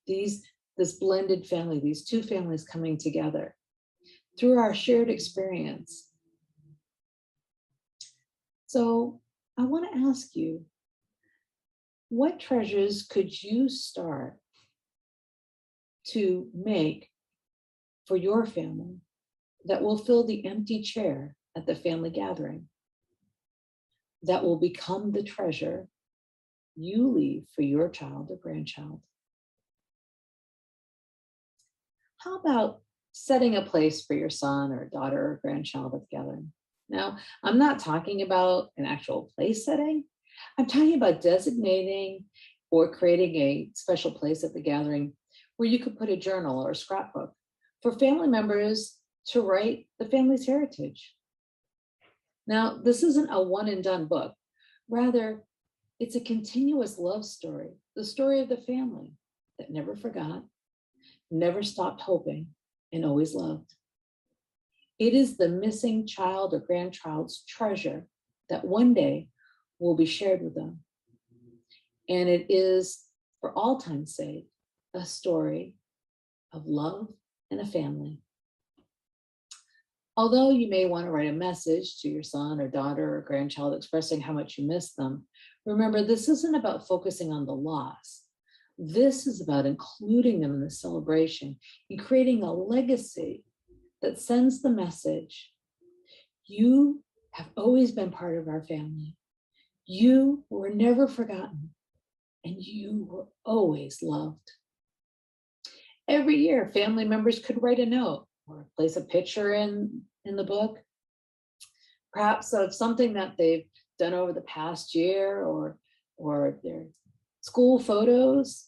This blended family, these 2 families coming together through our shared experience. So I want to ask you, what treasures could you start to make for your family that will fill the empty chair at the family gathering, that will become the treasure you leave for your child or grandchild? How about setting a place for your son or daughter or grandchild at the gathering? Now, I'm not talking about an actual place setting. I'm talking about designating or creating a special place at the gathering where you could put a journal or a scrapbook for family members to write the family's heritage. Now, this isn't a one and done book. Rather, it's a continuous love story, the story of the family that never forgot, never stopped hoping, and always loved. It is the missing child or grandchild's treasure that one day will be shared with them. And it is, for all time's sake, a story of love and a family. Although you may want to write a message to your son or daughter or grandchild expressing how much you miss them, remember, this isn't about focusing on the loss. This is about including them in the celebration and creating a legacy that sends the message: you have always been part of our family. You were never forgotten, and you were always loved. Every year, family members could write a note or place a picture in the book, perhaps of something that they've done over the past year, or their school photos.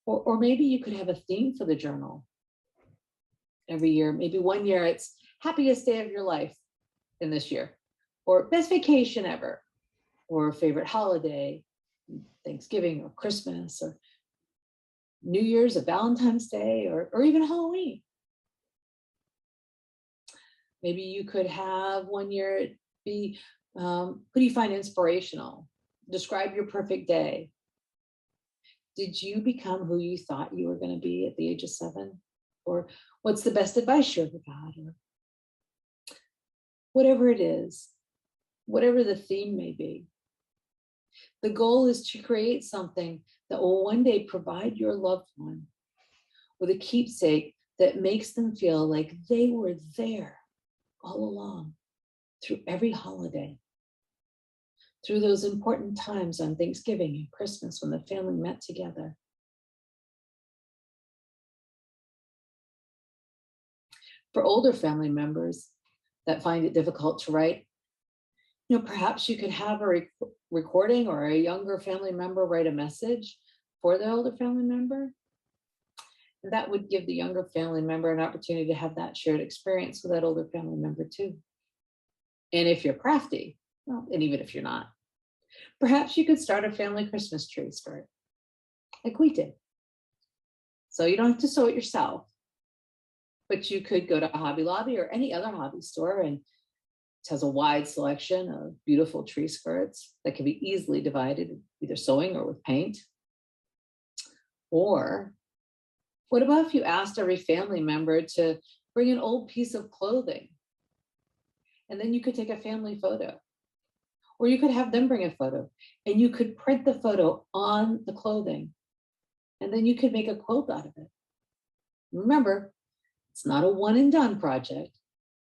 Or maybe you could have a theme for the journal every year. Maybe one year it's happiest day of your life in this year, or best vacation ever, or favorite holiday, Thanksgiving or Christmas, or New Year's or Valentine's Day, or even Halloween. Maybe you could have one year it be, who do you find inspirational? Describe your perfect day. Did you become who you thought you were going to be at the age of 7? Or what's the best advice you ever got? Or whatever it is, whatever the theme may be. The goal is to create something that will one day provide your loved one with a keepsake that makes them feel like they were there all along, through every holiday, through those important times on Thanksgiving and Christmas when the family met together. For older family members that find it difficult to write, perhaps you could have a recording, or a younger family member write a message for the older family member. And that would give the younger family member an opportunity to have that shared experience with that older family member too. And if you're crafty, well, and even if you're not, perhaps you could start a family Christmas tree skirt, like we did. So you don't have to sew it yourself, but you could go to a Hobby Lobby or any other hobby store, and it has a wide selection of beautiful tree skirts that can be easily divided, either sewing or with paint. Or what about if you asked every family member to bring an old piece of clothing, and then you could take a family photo? Or you could have them bring a photo, and you could print the photo on the clothing, and then you could make a quilt out of it. Remember, it's not a one and done project,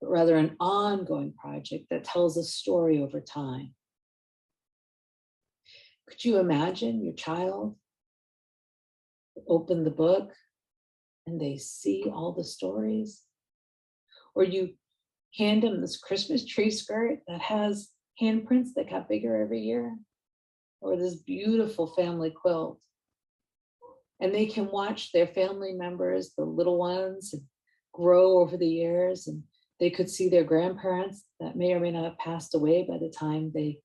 but rather an ongoing project that tells a story over time. Could you imagine your child open the book and they see all the stories? Or you hand them this Christmas tree skirt that has handprints that got bigger every year, or this beautiful family quilt. And they can watch their family members, the little ones, grow over the years, and they could see their grandparents that may or may not have passed away by the time they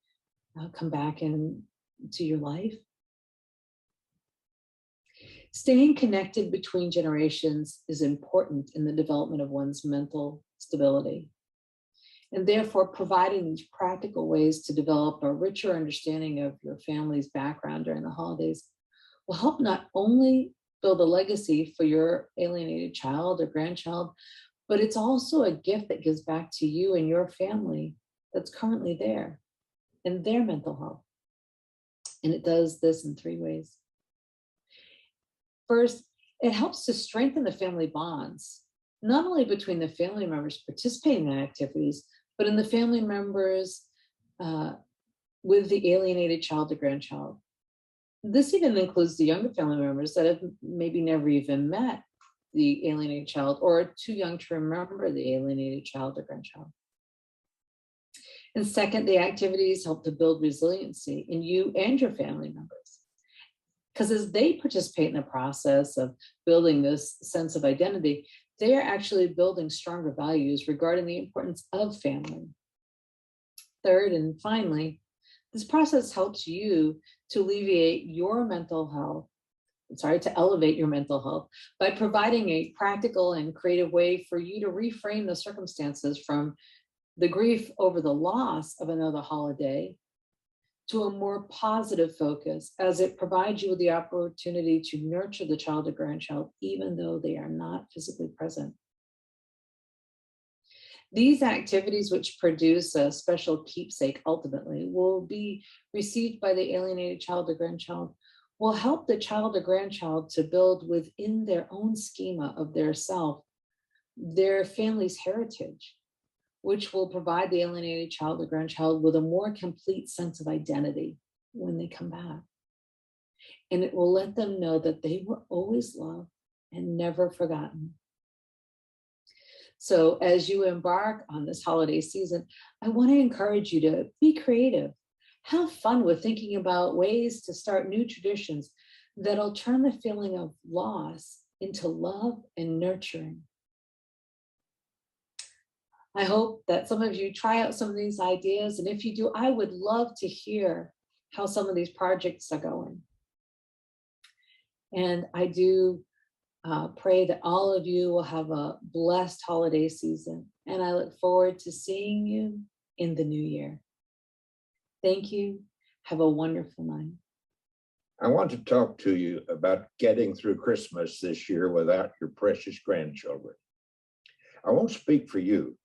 come back into your life. Staying connected between generations is important in the development of one's mental stability. And therefore, providing these practical ways to develop a richer understanding of your family's background during the holidays will help not only build a legacy for your alienated child or grandchild, but it's also a gift that gives back to you and your family that's currently there in their mental health. And it does this in 3 ways. First, it helps to strengthen the family bonds, not only between the family members participating in activities, but in the family members with the alienated child or grandchild. This even includes the younger family members that have maybe never even met the alienated child, or are too young to remember the alienated child or grandchild. And second, the activities help to build resiliency in you and your family members. Because as they participate in the process of building this sense of identity, they are actually building stronger values regarding the importance of family. Third, and finally, this process helps you to alleviate your mental health, to elevate your mental health by providing a practical and creative way for you to reframe the circumstances from the grief over the loss of another holiday to a more positive focus, as it provides you with the opportunity to nurture the child or grandchild, even though they are not physically present. These activities, which produce a special keepsake ultimately, will be received by the alienated child or grandchild, will help the child or grandchild to build within their own schema of their self, their family's heritage, which will provide the alienated child or grandchild with a more complete sense of identity when they come back. And it will let them know that they were always loved and never forgotten. So as you embark on this holiday season, I want to encourage you to be creative. Have fun with thinking about ways to start new traditions that'll turn the feeling of loss into love and nurturing. I hope that some of you try out some of these ideas. And if you do, I would love to hear how some of these projects are going. And I do pray that all of you will have a blessed holiday season. And I look forward to seeing you in the new year. Thank you. Have a wonderful night. I want to talk to you about getting through Christmas this year without your precious grandchildren. I won't speak for you,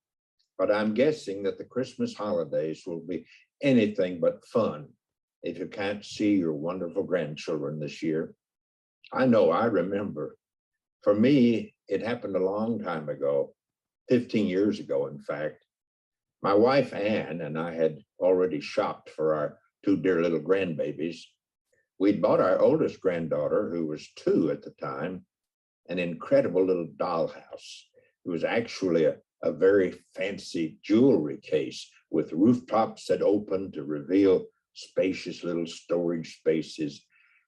but I'm guessing that the Christmas holidays will be anything but fun if you can't see your wonderful grandchildren this year. I know I remember. For me, it happened a long time ago, 15 years ago, in fact. My wife, Ann, and I had already shopped for our two dear little grandbabies. We'd bought our oldest granddaughter, who was 2 at the time, an incredible little dollhouse. It was actually a very fancy jewelry case with rooftops that opened to reveal spacious little storage spaces,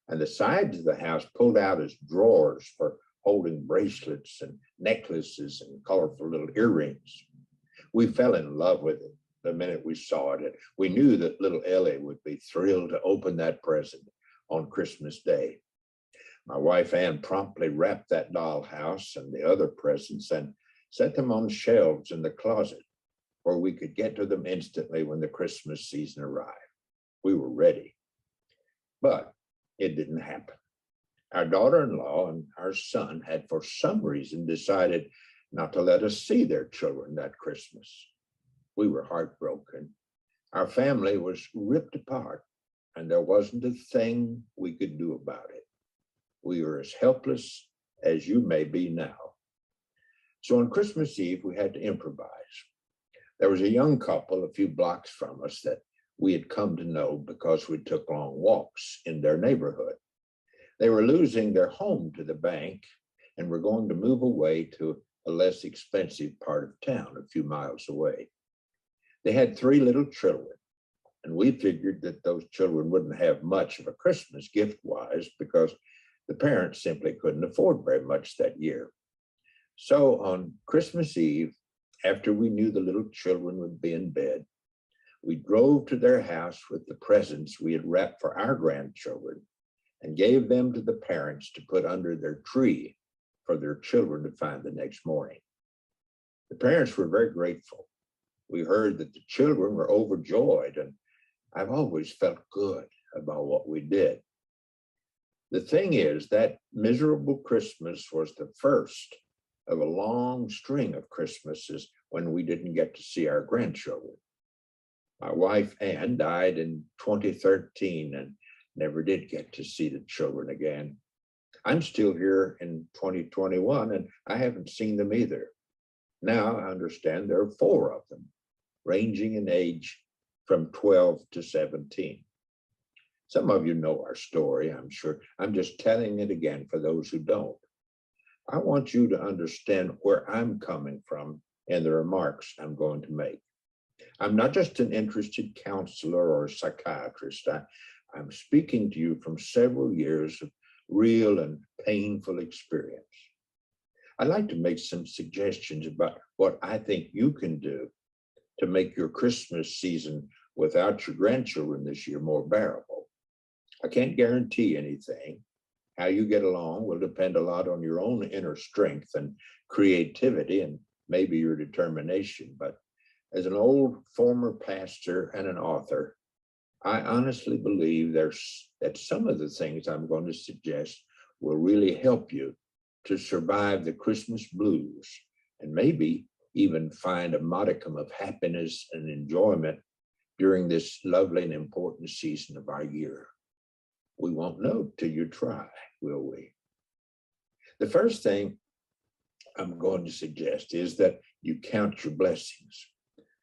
and the sides of the house pulled out as drawers for holding bracelets and necklaces and colorful little earrings. We fell in love with it the minute we saw it. We knew that little Ellie would be thrilled to open that present on Christmas Day. My wife Ann promptly wrapped that dollhouse and the other presents and set them on shelves in the closet where we could get to them instantly when the Christmas season arrived. We were ready, but it didn't happen. Our daughter-in-law and our son had, for some reason, decided not to let us see their children that Christmas. We were heartbroken. Our family was ripped apart, and there wasn't a thing we could do about it. We were as helpless as you may be now. So on Christmas Eve, we had to improvise. There was a young couple a few blocks from us that we had come to know because we took long walks in their neighborhood. They were losing their home to the bank and were going to move away to a less expensive part of town a few miles away. They had 3 little children, and we figured that those children wouldn't have much of a Christmas gift-wise because the parents simply couldn't afford very much that year. So on Christmas Eve, after we knew the little children would be in bed, we drove to their house with the presents we had wrapped for our grandchildren and gave them to the parents to put under their tree for their children to find the next morning. The parents were very grateful. We heard that the children were overjoyed, and I've always felt good about what we did. The thing is, that miserable Christmas was the first of a long string of Christmases when we didn't get to see our grandchildren. My wife, Ann, died in 2013 and never did get to see the children again. I'm still here in 2021 and I haven't seen them either. Now I understand there are 4 of them, ranging in age from 12 to 17. Some of you know our story, I'm sure. I'm just telling it again for those who don't. I want you to understand where I'm coming from in the remarks I'm going to make. I'm not just an interested counselor or psychiatrist. I'm speaking to you from several years of real and painful experience. I'd like to make some suggestions about what I think you can do to make your Christmas season without your grandchildren this year more bearable. I can't guarantee anything. How you get along will depend a lot on your own inner strength and creativity and maybe your determination. But as an old former pastor and an author, I honestly believe that some of the things I'm going to suggest will really help you to survive the Christmas blues and maybe even find a modicum of happiness and enjoyment during this lovely and important season of our year. We won't know till you try, will we? The first thing I'm going to suggest is that you count your blessings.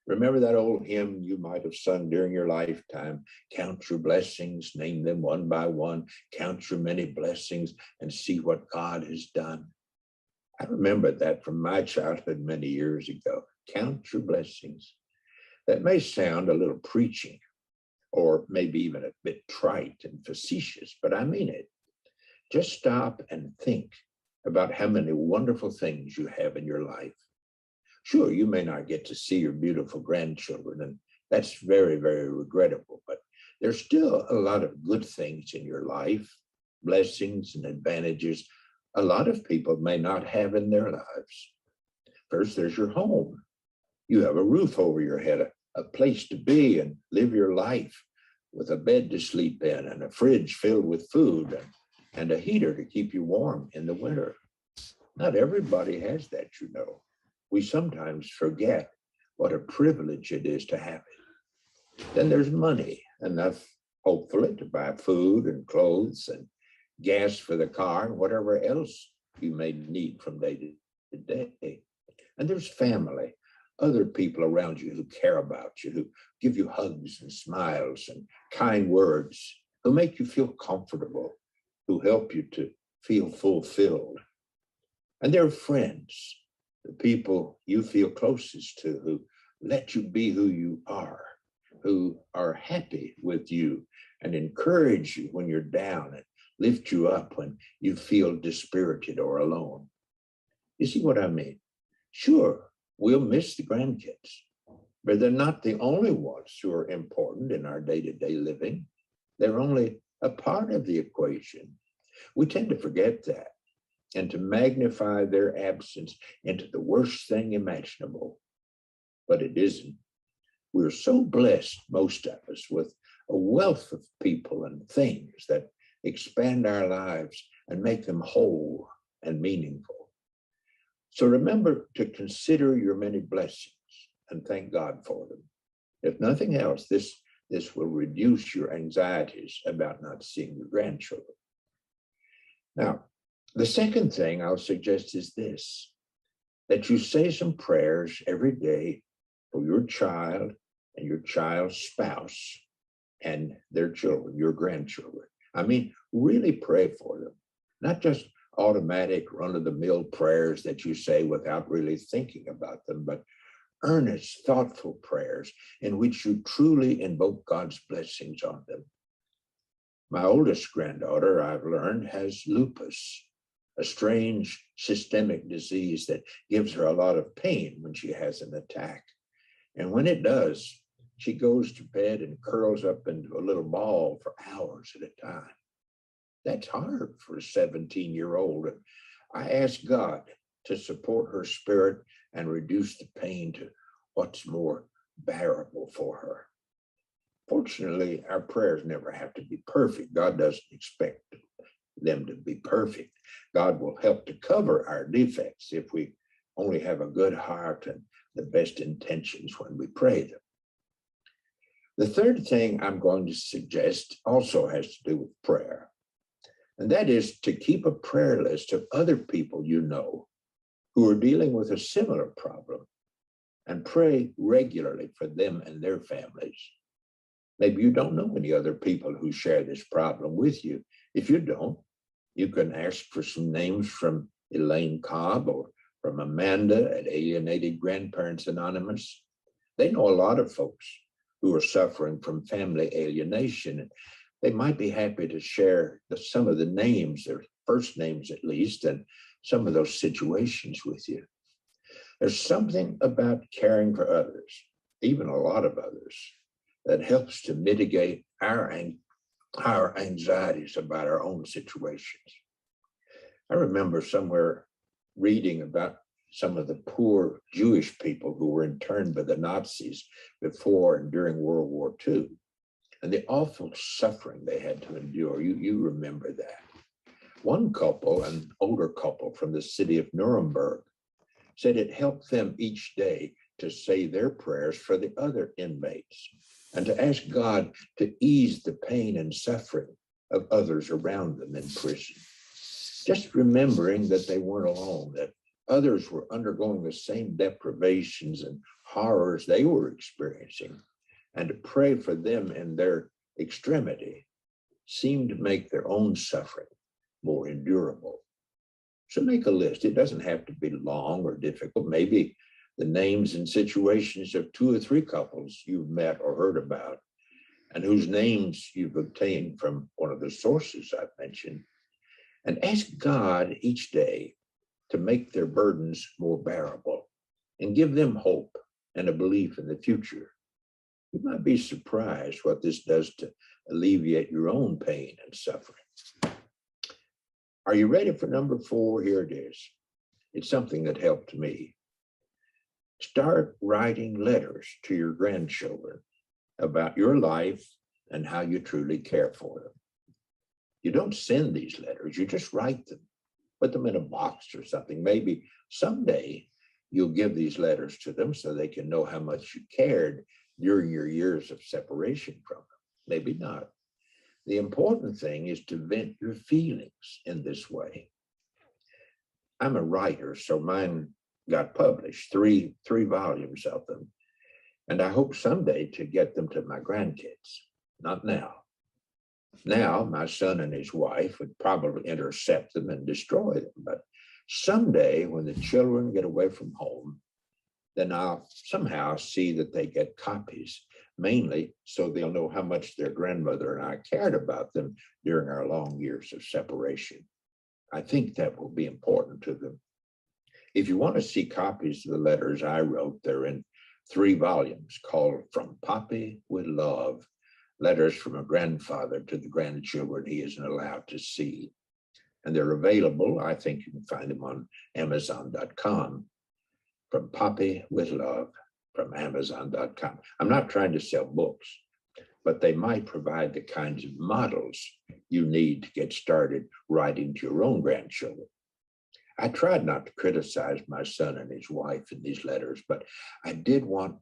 Remember that old hymn you might have sung during your lifetime, count your blessings, name them one by one, count your many blessings and see what God has done. I remember that from my childhood many years ago. Count your blessings. That may sound a little preaching or maybe even a bit trite and facetious, but I mean it. Just stop and think about how many wonderful things you have in your life. Sure, you may not get to see your beautiful grandchildren, and that's very, very regrettable, but there's still a lot of good things in your life, blessings and advantages a lot of people may not have in their lives. First, there's your home. You have a roof over your head, a place to be and live your life with a bed to sleep in and a fridge filled with food and a heater to keep you warm in the winter. Not everybody has that, you know. We sometimes forget what a privilege it is to have it. Then there's money, enough, hopefully, to buy food and clothes and gas for the car and whatever else you may need from day to day. And there's family, other people around you who care about you, who give you hugs and smiles and kind words, who make you feel comfortable, who help you to feel fulfilled. And there are friends, the people you feel closest to, who let you be who you are, who are happy with you and encourage you when you're down and lift you up when you feel dispirited or alone. You see what I mean? Sure, we'll miss the grandkids, but they're not the only ones who are important in our day-to-day living. They're only a part of the equation. We tend to forget that and to magnify their absence into the worst thing imaginable, but it isn't. We're so blessed, most of us, with a wealth of people and things that expand our lives and make them whole and meaningful. So remember to consider your many blessings and thank God for them. If nothing else, this will reduce your anxieties about not seeing your grandchildren. Now, the second thing I'll suggest is this, that you say some prayers every day for your child and your child's spouse and their children, your grandchildren. I mean, really pray for them, not just automatic run-of-the-mill prayers that you say without really thinking about them, but earnest, thoughtful prayers in which you truly invoke God's blessings on them. My oldest granddaughter, I've learned, has lupus, a strange systemic disease that gives her a lot of pain when she has an attack. And when it does, she goes to bed and curls up into a little ball for hours at a time. That's hard for a 17-year-old. And I ask God to support her spirit and reduce the pain to what's more bearable for her. Fortunately, our prayers never have to be perfect. God doesn't expect them to be perfect. God will help to cover our defects if we only have a good heart and the best intentions when we pray them. The third thing I'm going to suggest also has to do with prayer, and that is to keep a prayer list of other people you know who are dealing with a similar problem and pray regularly for them and their families. Maybe you don't know any other people who share this problem with you. If you don't, you can ask for some names from Elaine Cobb or from Amanda at Alienated Grandparents Anonymous. They know a lot of folks who are suffering from family alienation. They might be happy to share some of the names, their first names at least, and some of those situations with you. There's something about caring for others, even a lot of others, that helps to mitigate our anxieties about our own situations. I remember somewhere reading about some of the poor Jewish people who were interned by the Nazis before and during World War II. and the awful suffering they had to endure. You remember that. One couple, an older couple from the city of Nuremberg, said it helped them each day to say their prayers for the other inmates and to ask God to ease the pain and suffering of others around them in prison. Just remembering that they weren't alone, that others were undergoing the same deprivations and horrors they were experiencing, and to pray for them in their extremity seemed to make their own suffering more endurable. So make a list. It doesn't have to be long or difficult. Maybe the names and situations of 2 or 3 couples you've met or heard about, and whose names you've obtained from one of the sources I've mentioned, and ask God each day to make their burdens more bearable and give them hope and a belief in the future. You might be surprised what this does to alleviate your own pain and suffering. Are you ready for number 4? Here it is. It's something that helped me. Start writing letters to your grandchildren about your life and how you truly care for them. You don't send these letters, you just write them, put them in a box or something. Maybe someday you'll give these letters to them so they can know how much you cared during your years of separation from them. Maybe not. The important thing is to vent your feelings in this way. I'm a writer, so mine got published, three volumes of them. And I hope someday to get them to my grandkids, not now. Now, my son and his wife would probably intercept them and destroy them. But someday, when the children get away from home, then I'll somehow see that they get copies, mainly so they'll know how much their grandmother and I cared about them during our long years of separation. I think that will be important to them. If you want to see copies of the letters I wrote, they're in 3 volumes called From Poppy with Love, Letters from a Grandfather to the Grandchildren He Isn't Allowed to See. And they're available. I think you can find them on Amazon.com. From Poppy with Love from Amazon.com. I'm not trying to sell books, but they might provide the kinds of models you need to get started writing to your own grandchildren. I tried not to criticize my son and his wife in these letters, but I did want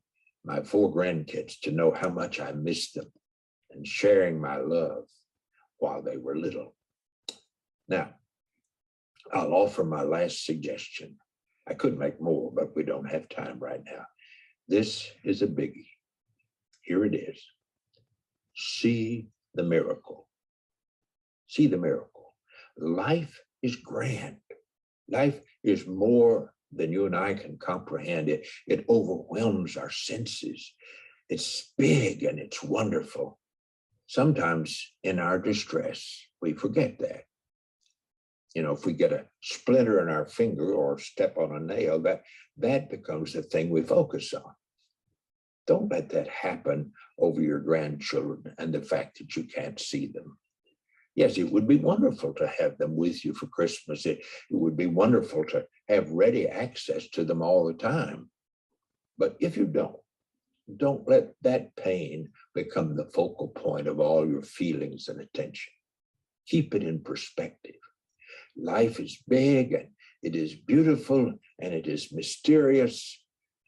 my 4 grandkids to know how much I missed them and sharing my love while they were little. Now, I'll offer my last suggestion. I could make more, but we don't have time right now. This is a biggie. Here it is. See the miracle. See the miracle. Life is grand. Life is more than you and I can comprehend. It overwhelms our senses. It's big and it's wonderful. Sometimes in our distress, we forget that. You know, if we get a splinter in our finger or step on a nail, that becomes the thing we focus on. Don't let that happen over your grandchildren and the fact that you can't see them. Yes, it would be wonderful to have them with you for Christmas. It would be wonderful to have ready access to them all the time. But if you don't let that pain become the focal point of all your feelings and attention. Keep it in perspective. Life is big and it is beautiful and it is mysterious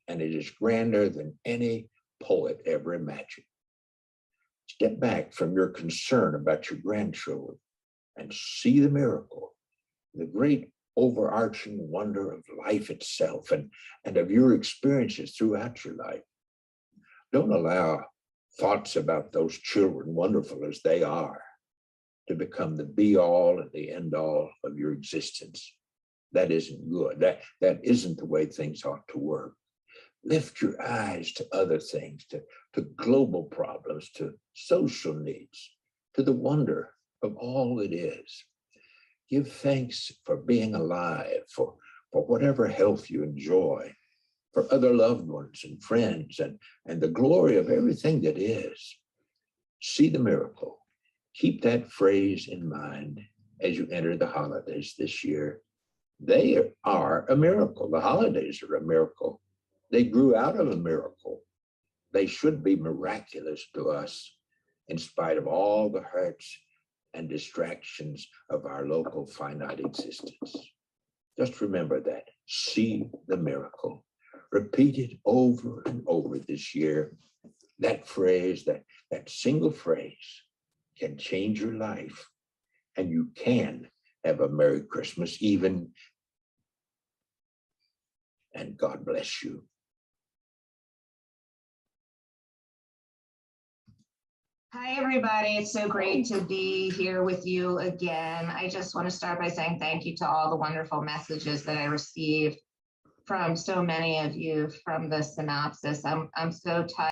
and it is grander than any poet ever imagined. Step back from your concern about your grandchildren and see the miracle, the great overarching wonder of life itself and of your experiences throughout your life. Don't allow thoughts about those children, wonderful as they are, to become the be all and the end all of your existence. That isn't good. That isn't the way things ought to work. Lift your eyes to other things, to global problems, to social needs, to the wonder of all that is. Give thanks for being alive, for whatever health you enjoy, for other loved ones and friends, and the glory of everything that is. See the miracle. Keep that phrase in mind as you enter the holidays this year. They are a miracle. The holidays are a miracle. They grew out of a miracle. They should be miraculous to us in spite of all the hurts and distractions of our local finite existence. Just remember that. See the miracle. Repeat it over and over this year. That phrase, that single phrase can change your life, and you can have a Merry Christmas even. And God bless you. Hi, everybody. It's so great to be here with you again. I just want to start by saying thank you to all the wonderful messages that I received from so many of you from the synopsis. I'm so tired.